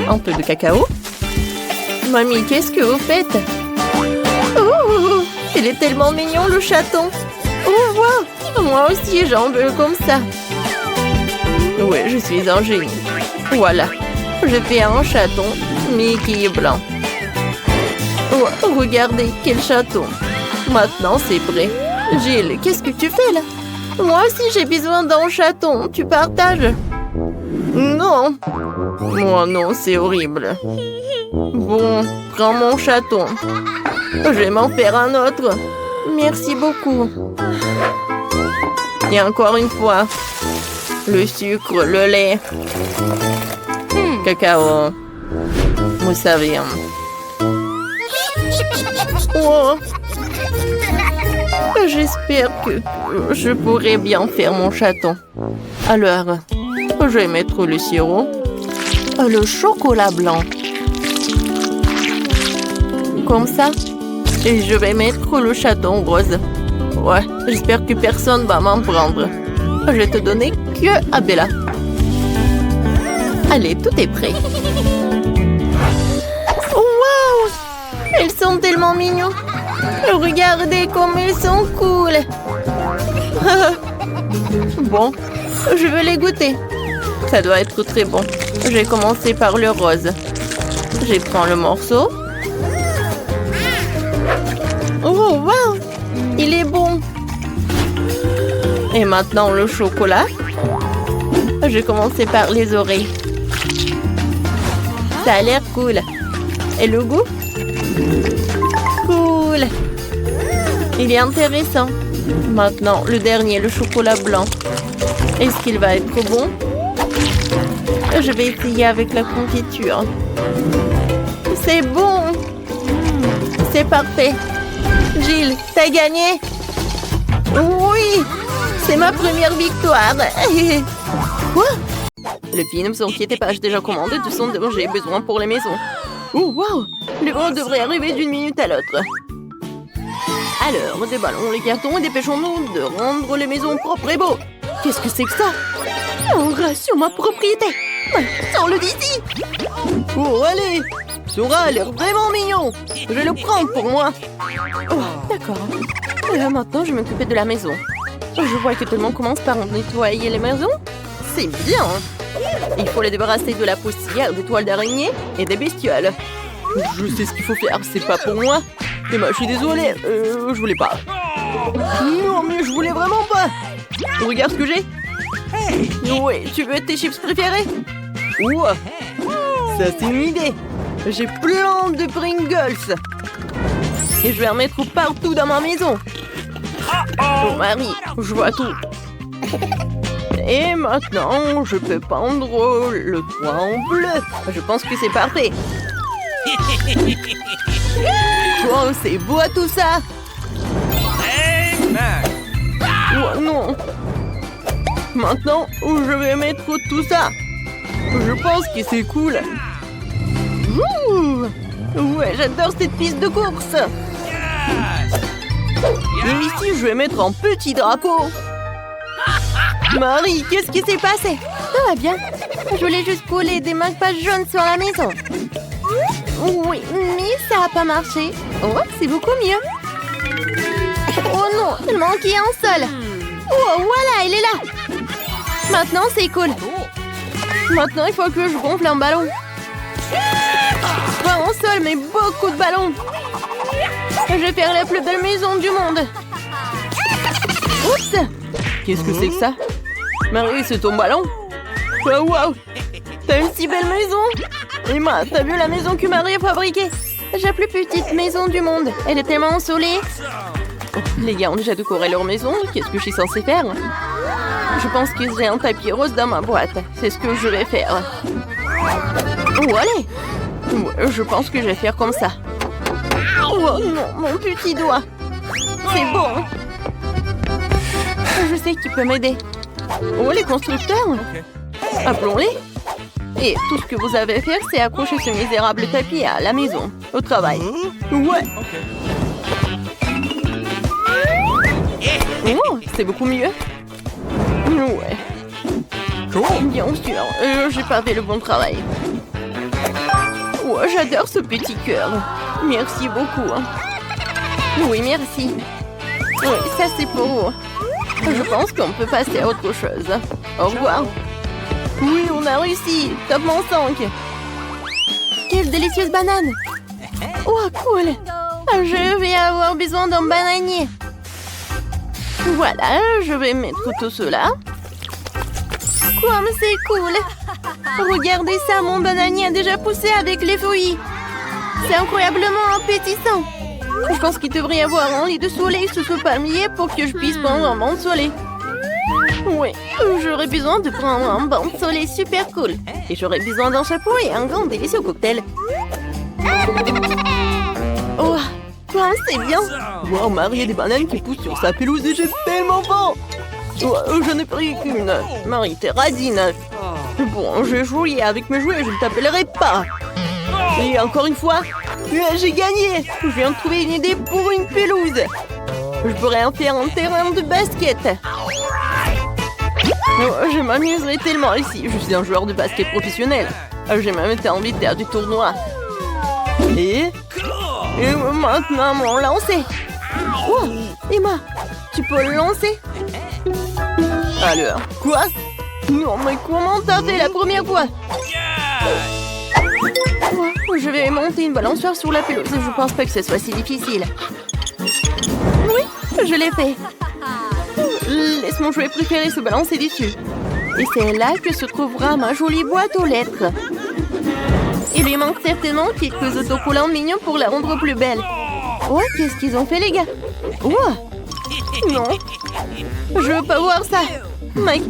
Un peu de cacao. Mamie, qu'est-ce que vous faites? Oh, il est tellement mignon, le chaton. Oh, wow, moi aussi, j'en veux comme ça. Oui, je suis un génie. Voilà, je fais un chaton, mais qui est blanc. Oh, regardez, quel chaton. Maintenant, c'est prêt. Gilles, qu'est-ce que tu fais là? Moi aussi, j'ai besoin d'un chaton. Tu partages? Non. Moi, non, c'est horrible. Bon, prends mon chaton. Je vais m'en faire un autre. Merci beaucoup. Et encore une fois, le sucre, le lait. Cacao. Vous savez. Oh. J'espère que je pourrai bien faire mon chaton. Alors, je vais mettre le sirop. Le chocolat blanc. Comme ça. Et je vais mettre le chaton rose. Ouais, j'espère que personne va m'en prendre. Je vais te donner que à Bella. Allez, tout est prêt. Wow! Elles sont tellement mignons. Regardez comme elles sont cool. Bon, je veux les goûter. Ça doit être très bon. Je vais commencer par le rose. Je prends le morceau. Oh, wow! Il est bon. Et maintenant, le chocolat. Je vais commencer par les oreilles. Ça a l'air cool. Et le goût? Cool. Il est intéressant. Maintenant, le dernier, le chocolat blanc. Est-ce qu'il va être bon? Je vais essayer avec la confiture. C'est bon. C'est parfait. Gilles, t'as gagné? Oui, c'est ma première victoire. Quoi? Le film ne s'inquiétez pas, j'ai déjà commandé du son dont j'ai besoin pour les maisons. Oh, wow! Les vents devraient arriver d'une minute à l'autre. Alors, déballons les cartons et dépêchons-nous de rendre les maisons propres et beaux. Qu'est-ce que c'est que ça? Un rat sur ma propriété. Sors-le d'ici. Oh, allez! Ce rat a l'air vraiment mignon. Je vais le prendre pour moi. Oh, d'accord. Maintenant, je vais m'occuper de la maison. Je vois que tout le monde commence par nettoyer les maisons. C'est bien. Il faut les débarrasser de la poussière, des toiles d'araignée et des bestioles. Je sais ce qu'il faut faire, c'est pas pour moi. Mais je suis désolée, je voulais pas. Non, mais je voulais vraiment pas. Regarde ce que j'ai. Ouais, tu veux tes chips préférés? Ouah, ça c'est une idée. J'ai plein de Pringles. Et je vais en mettre partout dans ma maison. Oh Marie, je vois tout. Et maintenant, je peux peindre le toit en bleu. Je pense que c'est parfait. Oh, c'est beau tout ça. Oh non. Maintenant, je vais mettre tout ça. Je pense que c'est cool. Ouh. Ouais, j'adore cette piste de course. Et ici, je vais mettre un petit drapeau. Marie, qu'est-ce qui s'est passé? Ça va bien. Je voulais juste coller des marque-pages jaunes sur la maison. Oui, mais ça n'a pas marché. Oh, c'est beaucoup mieux. Oh non, il manquait un seul. Oh, voilà, il est là. Maintenant, c'est cool. Maintenant, il faut que je gonfle un ballon. Pas un seul, mais beaucoup de ballons. Je vais faire la plus belle maison du monde. Oups! Qu'est-ce que c'est que ça? Marie, c'est ton ballon? Oh, wow! T'as une si belle maison! Emma, t'as vu la maison que Marie a fabriquée? J'ai la plus petite maison du monde. Elle est tellement ensoleillée. Oh, les gars ont déjà décoré leur maison. Qu'est-ce que je suis censée faire? Je pense que j'ai un tapis rose dans ma boîte. C'est ce que je vais faire. Oh, allez! Ouais, je pense que je vais faire comme ça. Oh non, mon petit doigt. C'est bon. Je sais qui peut m'aider. Oh, les constructeurs. Appelons-les. Et tout ce que vous avez à faire, c'est accrocher ce misérable tapis à la maison, au travail. Ouais. Oh, c'est beaucoup mieux. Ouais. Bien sûr, j'ai pas fait le bon travail. Oh, j'adore ce petit cœur. Merci beaucoup. Oui, merci. Oui, ça c'est pour vous. Je pense qu'on peut passer à autre chose. Au revoir. Oui, on a réussi. Top mon 5. Quelle délicieuse banane. Oh, cool. Je vais avoir besoin d'un bananier. Voilà, je vais mettre tout cela. Comme c'est cool. Regardez ça, mon bananier a déjà poussé avec les fruits. C'est incroyablement appétissant. Je pense qu'il devrait y avoir un lit de soleil sous ce palmier pour que je puisse prendre un bain de soleil. Oui, j'aurais besoin de prendre un bain de soleil super cool. Et j'aurais besoin d'un chapeau et un grand délicieux cocktail. Oh, c'est bien. Wow, Marie a des bananes qui poussent sur sa pelouse et j'ai tellement faim. Oh, je n'ai pris qu'une. Marie, t'es radine. Bon, je jouais avec mes jouets, je ne t'appellerai pas. Et encore une fois, j'ai gagné. Je viens de trouver une idée pour une pelouse. Je pourrais en faire un terrain de basket. Oh, je m'amuserais tellement ici. Je suis un joueur de basket professionnel. J'ai même été invité à du tournoi. Et maintenant, mon lancer. Oh, Emma, tu peux le lancer? Alors, quoi? Non, mais comment t'as fait la première fois? Oh, je vais monter une balançoire sur la pelouse. Je pense pas que ce soit si difficile. Oui, je l'ai fait. Laisse mon jouet préféré se balancer dessus. Et c'est là que se trouvera ma jolie boîte aux lettres. Il lui manque certainement quelques autocollants mignons pour la rendre plus belle. Oh, qu'est-ce qu'ils ont fait, les gars? Oh, non. Je veux pas voir ça. Mike,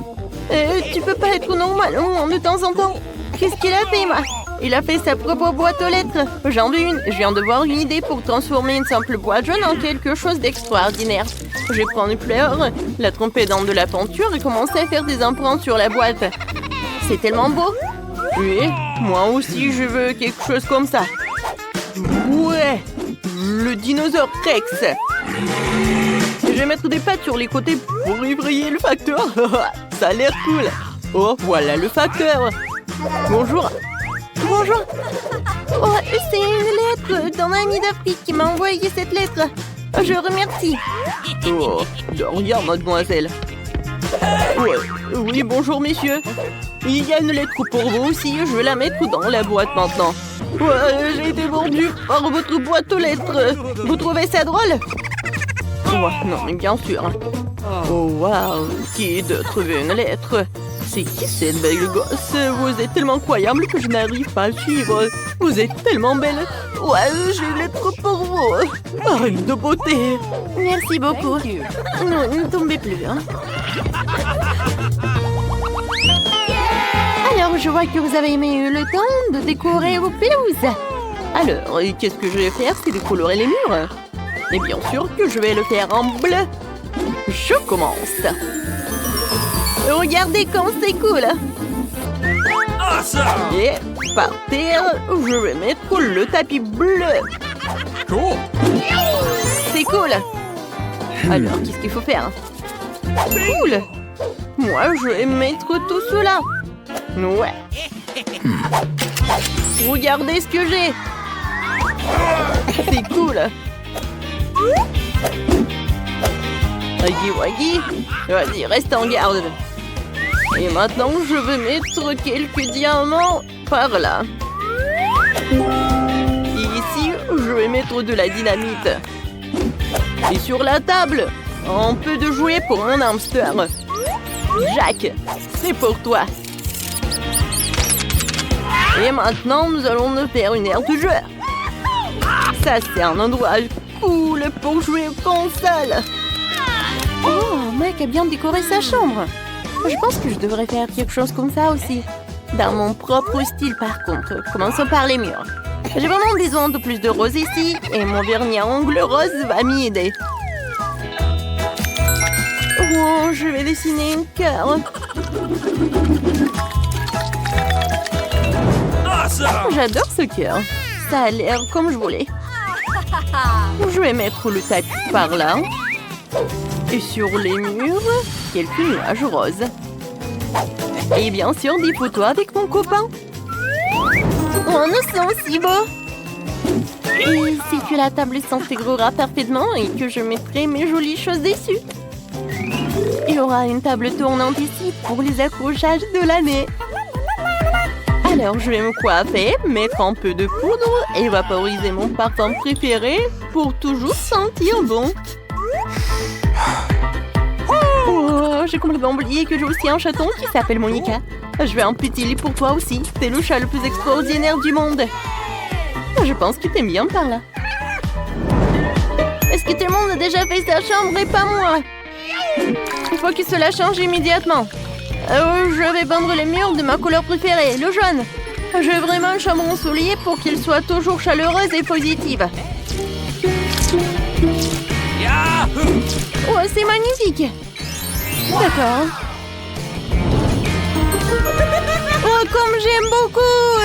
tu peux pas être normal de temps en temps. Qu'est-ce qu'il a fait, Emma? Il a fait sa propre boîte aux lettres. J'en veux une. Je viens de voir une idée pour transformer une simple boîte jaune en quelque chose d'extraordinaire. Je vais prendre une fleur, la tremper dans de la peinture et commencer à faire des empreintes sur la boîte. C'est tellement beau. Oui, moi aussi je veux quelque chose comme ça. Ouais, le dinosaure Rex. Je vais mettre des pattes sur les côtés pour effrayer le facteur. Ça a l'air cool. Oh, voilà le facteur. Bonjour. Bonjour. Oh, c'est une lettre d'un ami d'Afrique qui m'a envoyé cette lettre. Je remercie. Oh, de rien, mademoiselle. Ouais. Oui, bonjour, messieurs. Il y a une lettre pour vous aussi. Je vais la mettre dans la boîte maintenant. Ouais, j'ai été mordu par votre boîte aux lettres. Vous trouvez ça drôle? Oh, non, mais bien sûr. Oh, waouh. Qui de trouver une lettre? C'est qui cette belle gosse? Vous êtes tellement incroyable que je n'arrive pas à suivre. Vous êtes tellement belle. Ouais, j'ai une lettre pour vous. Reine de beauté. Merci beaucoup. Non, ne tombez plus. Hein. Alors, je vois que vous avez eu le temps de décorer vos pelouses. Alors, qu'est-ce que je vais faire? C'est décolorer les murs. Et bien sûr que je vais le faire en bleu. Je commence. Regardez comme c'est cool. Et par terre, je vais mettre le tapis bleu. C'est cool. Alors, qu'est-ce qu'il faut faire? Cool. Moi, je vais mettre tout cela. Ouais. Regardez ce que j'ai. C'est cool. Waggy Waggy. Vas-y, reste en garde. Et maintenant, je vais mettre quelques diamants par là. Et ici, je vais mettre de la dynamite. Et sur la table, un peu de jouets pour mon hamster. Jacques, c'est pour toi. Et maintenant, nous allons nous faire une aire de jeu. Ça, c'est un endroit cool pour jouer aux consoles. Oh, Mike a bien décoré sa chambre. Je pense que je devrais faire quelque chose comme ça aussi. Dans mon propre style, par contre. Commençons par les murs. J'ai vraiment besoin de plus de rose ici. Et mon vernis à ongles rose va m'y aider. Oh, je vais dessiner un cœur. J'adore ce cœur. Ça a l'air comme je voulais. Je vais mettre le tapis par là. Et sur les murs, quelques nuages roses. Et bien sûr, des photos avec mon copain. Oh, nous sommes si beaux. Et si que la table s'intégrera parfaitement et que je mettrai mes jolies choses dessus. Il y aura une table tournante ici pour les accrochages de l'année. Alors, je vais me coiffer, mettre un peu de poudre et vaporiser mon parfum préféré pour toujours sentir bon. Oh, j'ai complètement oublié que j'ai aussi un chaton qui s'appelle Monica. Je vais un petit lit pour toi aussi. C'est le chat le plus extraordinaire du monde. Je pense que t'aimes bien par là. Est-ce que tout le monde a déjà fait sa chambre et pas moi? faut que cela change immédiatement. Je vais peindre les murs de ma couleur préférée, le jaune. Je veux vraiment une chambre ensoleillée pour qu'elle soit toujours chaleureuse et positive. Oh, c'est magnifique. D'accord. Oh, comme j'aime beaucoup.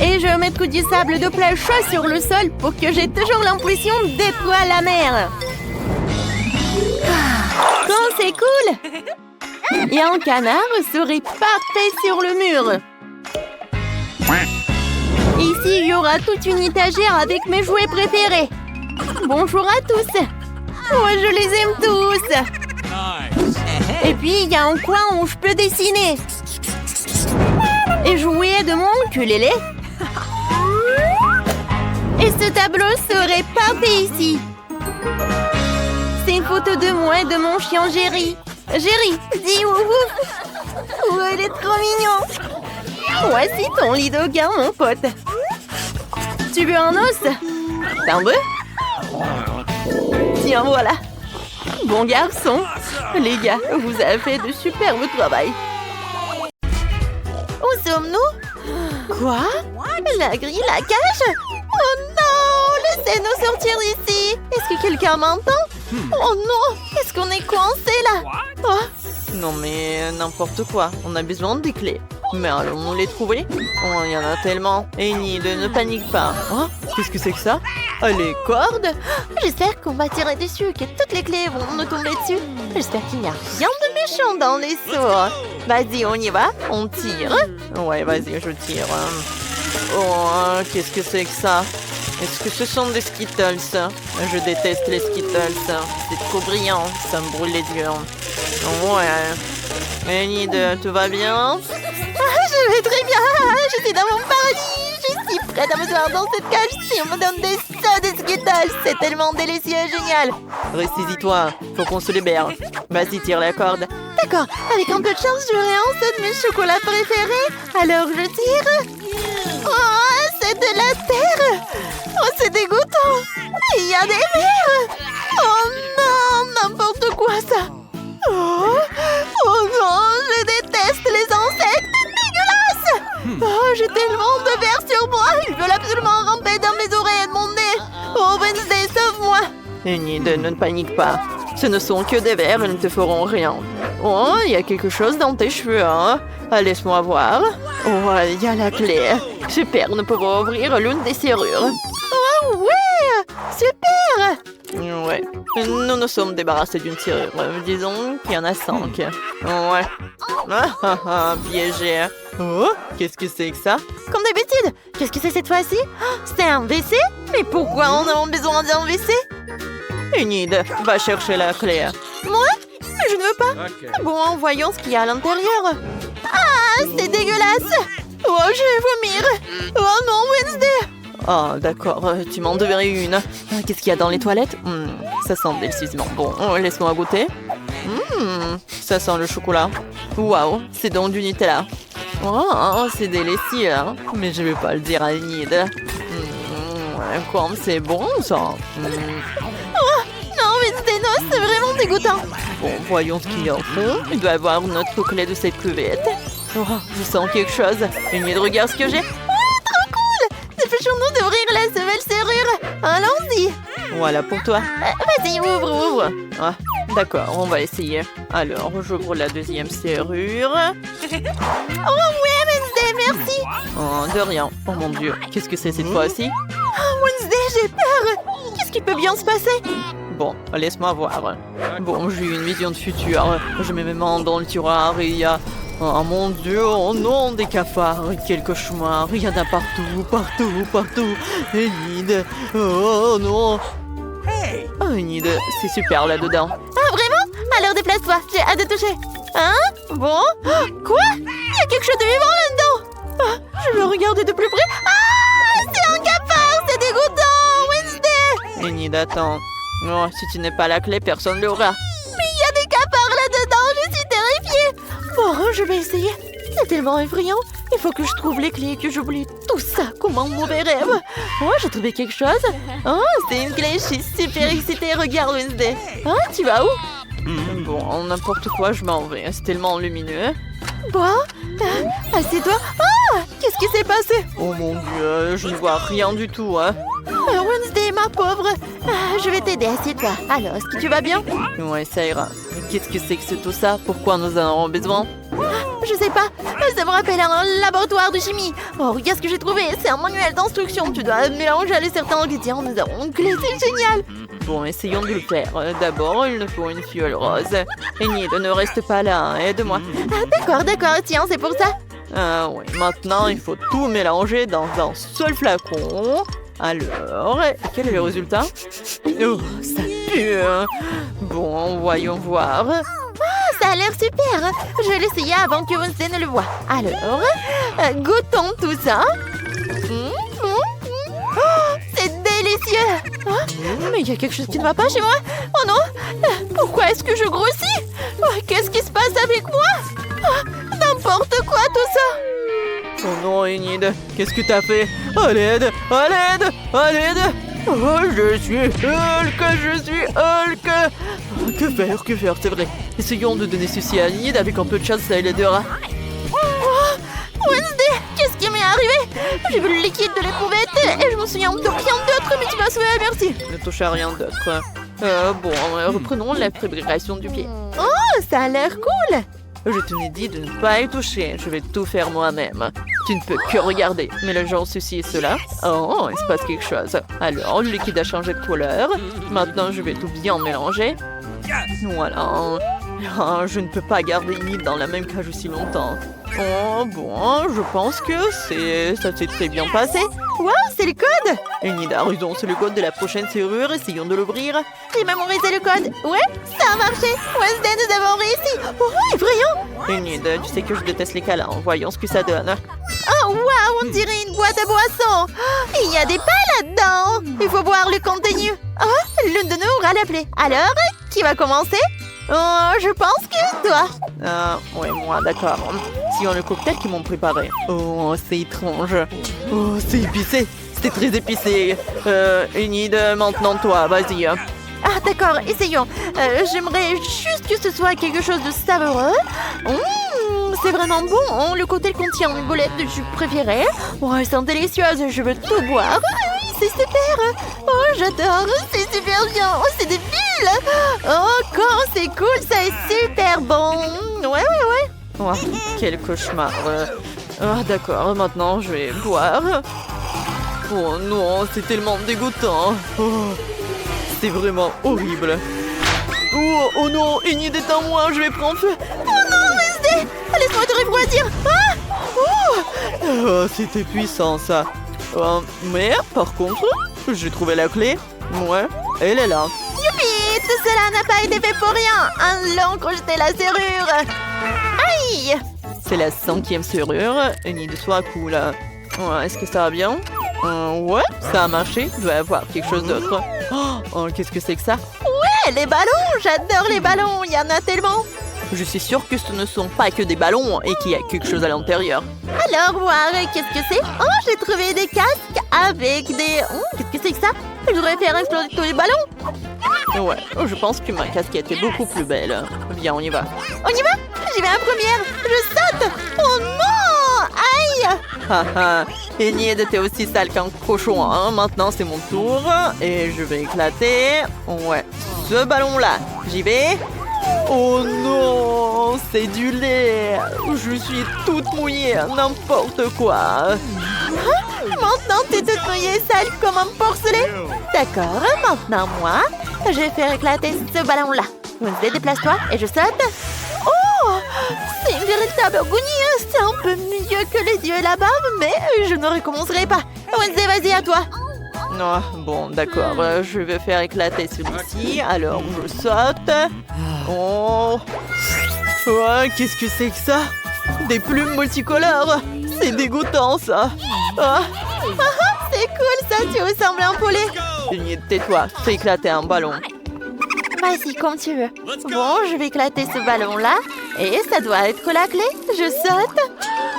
Et je vais mettre du sable de plage chaud sur le sol pour que j'ai toujours l'impression d'être à la mer. Oh, c'est cool. Et un canard serait parfait sur le mur. Ici, il y aura toute une étagère avec mes jouets préférés. Bonjour à tous. Oh, je les aime tous. Et puis, il y a un coin où je peux dessiner. Et jouer de mon ukulélé. Et ce tableau serait parfait ici. C'est une photo de moi et de mon chien Jerry. Jerry, dis ouf ouf. Oh, il est trop mignon. Voici ton lit d'Aucun, mon pote. Tu veux un os? T'en veux? Tiens, voilà. Bon garçon. Les gars, vous avez fait de superbe travail. Où sommes-nous? Quoi? La grille, la cage? Oh non! Laissez-nous sortir d'ici! Est-ce que quelqu'un m'entend? Oh non! Est-ce qu'on est coincé là? Oh. Non mais n'importe quoi. On a besoin des clés. Mais allons-nous les trouver? Oh, il y en a tellement. Enid, ne panique pas. Oh, qu'est-ce que c'est que ça? Oh, les cordes? J'espère qu'on va tirer dessus, que toutes les clés vont nous tomber dessus. J'espère qu'il n'y a rien de méchant dans les seaux. Vas-y, on y va? On tire? Ouais, vas-y, je tire. Oh, qu'est-ce que c'est que ça? Est-ce que ce sont des Skittles? Je déteste les Skittles. C'est trop brillant, ça me brûle les yeux. Ouais. Enid, tout va bien? Je vais très bien. Je suis dans mon paradis. Je suis prête à me voir dans cette cage si on me donne des sauts de Skittles. C'est tellement délicieux et génial. Ressaisis-toi, faut qu'on se libère. Vas-y, tire la corde. D'accord, avec un peu de chance, j'aurai un seul de mes chocolats préférés. Alors je tire. Oh, c'est de la terre. Oh, c'est dégoûtant. Il y a des vers. Oh non, n'importe quoi ça. Oh non, je déteste les insectes. Dégueulasse. Oh, j'ai tellement de vers sur moi. Ils veulent absolument ramper dans mes oreilles et de mon nez. Oh, Wednesday, sauve-moi. Enid, ne panique pas. Ce ne sont que des vers, ils ne te feront rien. Oh, il y a quelque chose dans tes cheveux, hein? Laisse-moi voir. Oh, il y a la clé. Super, nous pouvons ouvrir l'une des serrures. Oh, ouais! Super! Ouais, nous nous sommes débarrassés d'une serrure. Disons qu'il y en a 5. Ouais. Piégé. Oh, qu'est-ce que c'est que ça? Comme d'habitude. Qu'est-ce que c'est cette fois-ci? C'est un WC? Mais pourquoi on a besoin d'un WC? Enid, va chercher la clé. Moi? Mais je ne veux pas. Okay. Bon, voyons ce qu'il y a à l'intérieur. Ah, c'est dégueulasse. Oh, je vais vomir. Oh non, Wednesday. Ah, d'accord, tu m'en devrais une. Qu'est-ce qu'il y a dans les toilettes? Ça sent délicieusement bon. Laisse-moi goûter. Ça sent le chocolat. Waouh, c'est donc du Nutella. Oh, c'est délicieux, hein? Mais je vais pas le dire à Enid. Comme c'est bon, ça. Oh, non, Wednesday, non, c'est vraiment dégoûtant. Bon, voyons ce qu'il y a au fond. Il doit y avoir notre clé de cette cuvette. Oh, je sens quelque chose. Enid, regarde ce que j'ai. Dépêchons-nous d'ouvrir la nouvelle serrure. Allons-y. Voilà pour toi. Vas-y, ouvre. Ah, d'accord, on va essayer. Alors, j'ouvre la deuxième serrure. Oh ouais, Wednesday, merci. Oh, de rien. Oh mon Dieu, qu'est-ce que c'est cette fois-ci? Oh, Wednesday, j'ai peur. Qu'est-ce qui peut bien se passer? Bon, laisse-moi voir. Bon, j'ai eu une vision de futur. Je mets mes mains dans le tiroir et il y a... Oh mon Dieu, oh non, des cafards, quel cauchemar, il y en a partout. Enid, oh non. Oh Enid, c'est super là-dedans. Ah vraiment? Alors déplace-toi, j'ai hâte de toucher. Hein? Bon? Quoi? Il y a quelque chose de vivant là-dedans. Je veux regarder de plus près. Ah, c'est un cafard, c'est dégoûtant, Wednesday. Enid, attends. Oh, si tu n'es pas la clé, personne ne l'aura. Mais il y a des cafards là-dedans, je suis terrifiée. Bon, je vais essayer. C'est tellement effrayant. Il faut que je trouve les clés et que j'oublie tout ça comme un mauvais rêve. Oh, j'ai trouvé quelque chose. Oh, c'est une clé. Je suis super excitée. Regarde, Wednesday. Ah, tu vas où? Bon, Bon, n'importe quoi, je m'en vais. C'est tellement lumineux. Bon, assieds-toi. Ah, qu'est-ce qui s'est passé? Oh mon Dieu, je ne vois rien du tout, hein. Wednesday, ma pauvre. Je vais t'aider, assieds-toi. Alors, est-ce que tu vas bien? Ouais, ça ira. Mais qu'est-ce que c'est que tout ça? Pourquoi nous en avons besoin? Je sais pas. Ça me rappelle un laboratoire de chimie. Oh, regarde ce que j'ai trouvé. C'est un manuel d'instruction. Tu dois mélanger certains ingrédients. Nous avons clé, c'est génial. Bon, essayons de le faire. D'abord, il nous faut une fiole rose. Enid, ne reste pas là, hein. Aide-moi. D'accord. Tiens, c'est pour ça. Ah oui, maintenant, il faut tout mélanger dans un seul flacon. Alors, quel est le résultat? Oh, ça pue, hein. Bon, voyons voir. Ça a l'air super. Je vais l'essayer avant que Wednesday ne le voie. Alors, goûtons tout ça. Oh, c'est délicieux. Mais il y a quelque chose qui ne va pas chez moi. Oh non. Pourquoi est-ce que je grossis? Qu'est-ce qui se passe avec moi? N'importe quoi tout ça. Oh non, Enid, qu'est-ce que t'as fait? À l'aide! À l'aide! À l'aide! Oh, je suis Hulk! Oh, que faire, c'est vrai. Essayons de donner ceci à Enid, avec un peu de chance, ça l'aidera. Oh, Wednesday, qu'est-ce qui m'est arrivé? J'ai vu le liquide de l'éprouvette et je me souviens de rien d'autre, mais tu m'as sauvé, merci. Ne touche à rien d'autre. Bon, reprenons la fabrication du pied. Oh, ça a l'air cool. Je t'ai dit de ne pas y toucher, je vais tout faire moi-même. Tu ne peux que regarder, mélangeons ceci et cela. Oh, il se passe quelque chose. Alors, le liquide a changé de couleur. Maintenant, je vais tout bien mélanger. Voilà. Oh, je ne peux pas garder Enid dans la même cage aussi longtemps. Oh, bon, je pense que ça s'est très bien passé. Wow, c'est le code. Enid a raison, c'est le code de la prochaine serrure. Essayons de l'ouvrir. J'ai mémorisé le code. Ouais, ça a marché. Wednesday, nous avons réussi. Oh, effrayant. Enid, tu sais que je déteste les câlins. Voyons ce que ça donne. Oh, wow, on dirait une boîte à boissons. Il y a des pas là-dedans. Il faut boire le contenu. Oh, l'une de nous aura l'appelé. Alors, qui va commencer? Oh, je pense que toi. Ouais, moi, d'accord. Si on le cocktail qu'ils m'ont préparé. Oh, c'est étrange. Oh, c'est épicé. C'était très épicé. Enid, maintenant toi, vas-y. Ah, d'accord, essayons. J'aimerais juste que ce soit quelque chose de savoureux. C'est vraiment bon. Le cocktail contient une bolette de jus préférée. Oh, elles sont délicieuses. Je veux tout boire. C'est super. Oh, j'adore. C'est super bien. Oh, c'est des bulles. Oh, quand c'est cool, ça est super bon. Ouais. Oh, quel cauchemar. D'accord, maintenant je vais boire. Oh non, c'est tellement dégoûtant. Oh, c'est vraiment horrible. Oh non, Enid est en moi, je vais prendre feu. Oh non, Wednesday, laisse-moi te refroidir. Oh, c'était puissant ça. Mais par contre, j'ai trouvé la clé. Ouais, elle est là. Youpi, tout cela n'a pas été fait pour rien. Allons crocheter la serrure. Aïe. C'est la 5e serrure. Enid, sois cool. Ouais, est-ce que ça va bien? Ouais, ça a marché. Il doit y avoir quelque chose d'autre. Oh, qu'est-ce que c'est que ça? Ouais, les ballons. J'adore les ballons. Il y en a tellement. Je suis sûre que ce ne sont pas que des ballons et qu'il y a quelque chose à l'intérieur. Alors, voir, qu'est-ce que c'est? Oh, j'ai trouvé des casques avec des... qu'est-ce que c'est que ça? Je devrais faire exploser tous les ballons. Ouais, je pense que ma casquette est beaucoup plus belle. Viens, on y va. On y va? J'y vais en première. Je saute. Oh non! Aïe! Haha, Enid, t'es aussi sale qu'un cochon, hein. Maintenant, c'est mon tour. Et je vais éclater. Ouais, ce ballon-là. J'y vais. Oh non, c'est du lait. Je suis toute mouillée, n'importe quoi. Maintenant, t'es toute mouillée, sale comme un porcelet. D'accord, maintenant moi, je vais faire éclater ce ballon-là. Wednesday, déplace-toi et je saute. Oh, c'est une véritable agonie. C'est un peu mieux que les yeux et la barbe, mais je ne recommencerai pas. Wednesday, vas-y, à toi. Oh, bon, d'accord, je vais faire éclater celui-ci. Alors, je saute. Oh, ouais, qu'est-ce que c'est que ça? Des plumes multicolores. C'est dégoûtant, ça. C'est cool, ça, tu ressembles à un poulet. Enid, tais-toi, fais éclater un ballon. Vas-y, comme tu veux. Bon, je vais éclater ce ballon-là. Et ça doit être la clé. Je saute.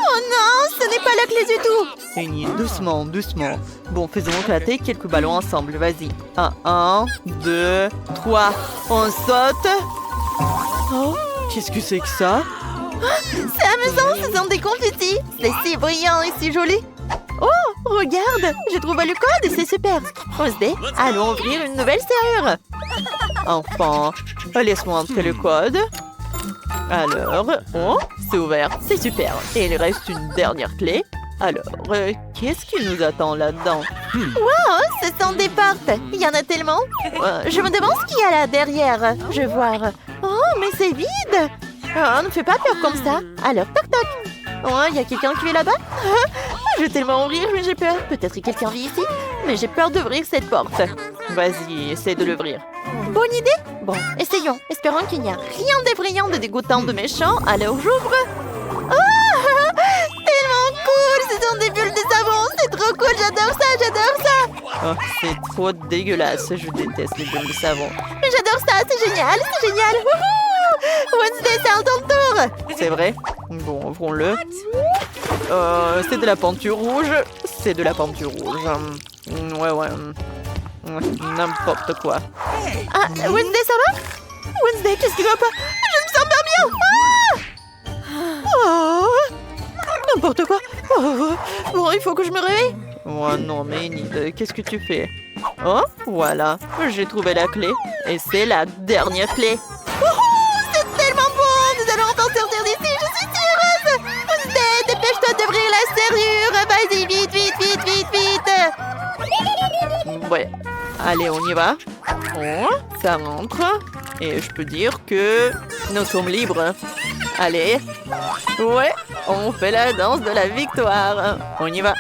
Oh non, ce n'est pas la clé du tout. Enid, doucement, doucement. Bon, faisons éclater quelques ballons ensemble, vas-y. 1, 2, 3. On saute. Oh, qu'est-ce que c'est que ça? C'est amusant, ce sont des confettis. C'est si brillant et si joli. Oh, regarde, j'ai trouvé le code et c'est super. Wednesday, allons ouvrir une nouvelle serrure. Enfin, laisse-moi entrer le code. Alors, oh, c'est ouvert, c'est super. Et il reste une dernière clé. Alors, qu'est-ce qui nous attend là-dedans? Wow, ce sont des portes. Il y en a tellement. Je me demande ce qu'il y a là derrière. Je vais voir. Oh, mais c'est vide. Oh, ne fais pas peur comme ça. Alors, toc toc. Oh, il y a quelqu'un qui est là-bas. Je vais tellement ouvrir, mais j'ai peur. Peut-être que quelqu'un vit ici. Mais j'ai peur d'ouvrir cette porte. Vas-y, essaie de l'ouvrir. Bonne idée. Bon, essayons. Espérons qu'il n'y a rien d'effrayant, de dégoûtant, de méchant. Alors, j'ouvre. Oh, tellement cool. Ce sont des bulles de savon. C'est trop cool. J'adore ça, j'adore ça. Oh, c'est trop dégueulasse. Je déteste les bulles de savon. Mais j'adore ça. C'est génial, c'est génial. Wouhou! Wednesday, c'est à ton tour. C'est vrai? Bon, ouvrons-le. C'est de la peinture rouge. C'est de la peinture rouge. Ouais. N'importe quoi. Ah, Wednesday, ça va? Wednesday, qu'est-ce qui va pas? Je me sens pas bien. Oh, n'importe quoi. Oh, bon, il faut que je me réveille. Oh non, mais Enid, qu'est-ce que tu fais? Oh, voilà. J'ai trouvé la clé. Et c'est la dernière clé. C'est tellement bon. Nous allons enfin sortir d'ici. Je suis si heureuse. Wednesday, dépêche-toi d'ouvrir la serrure. Vas-y, vite, vite, vite, vite, vite. Ouais. Allez, on y va. Oh, ça rentre. Et je peux dire que nous sommes libres. Allez. Ouais, on fait la danse de la victoire. On y va.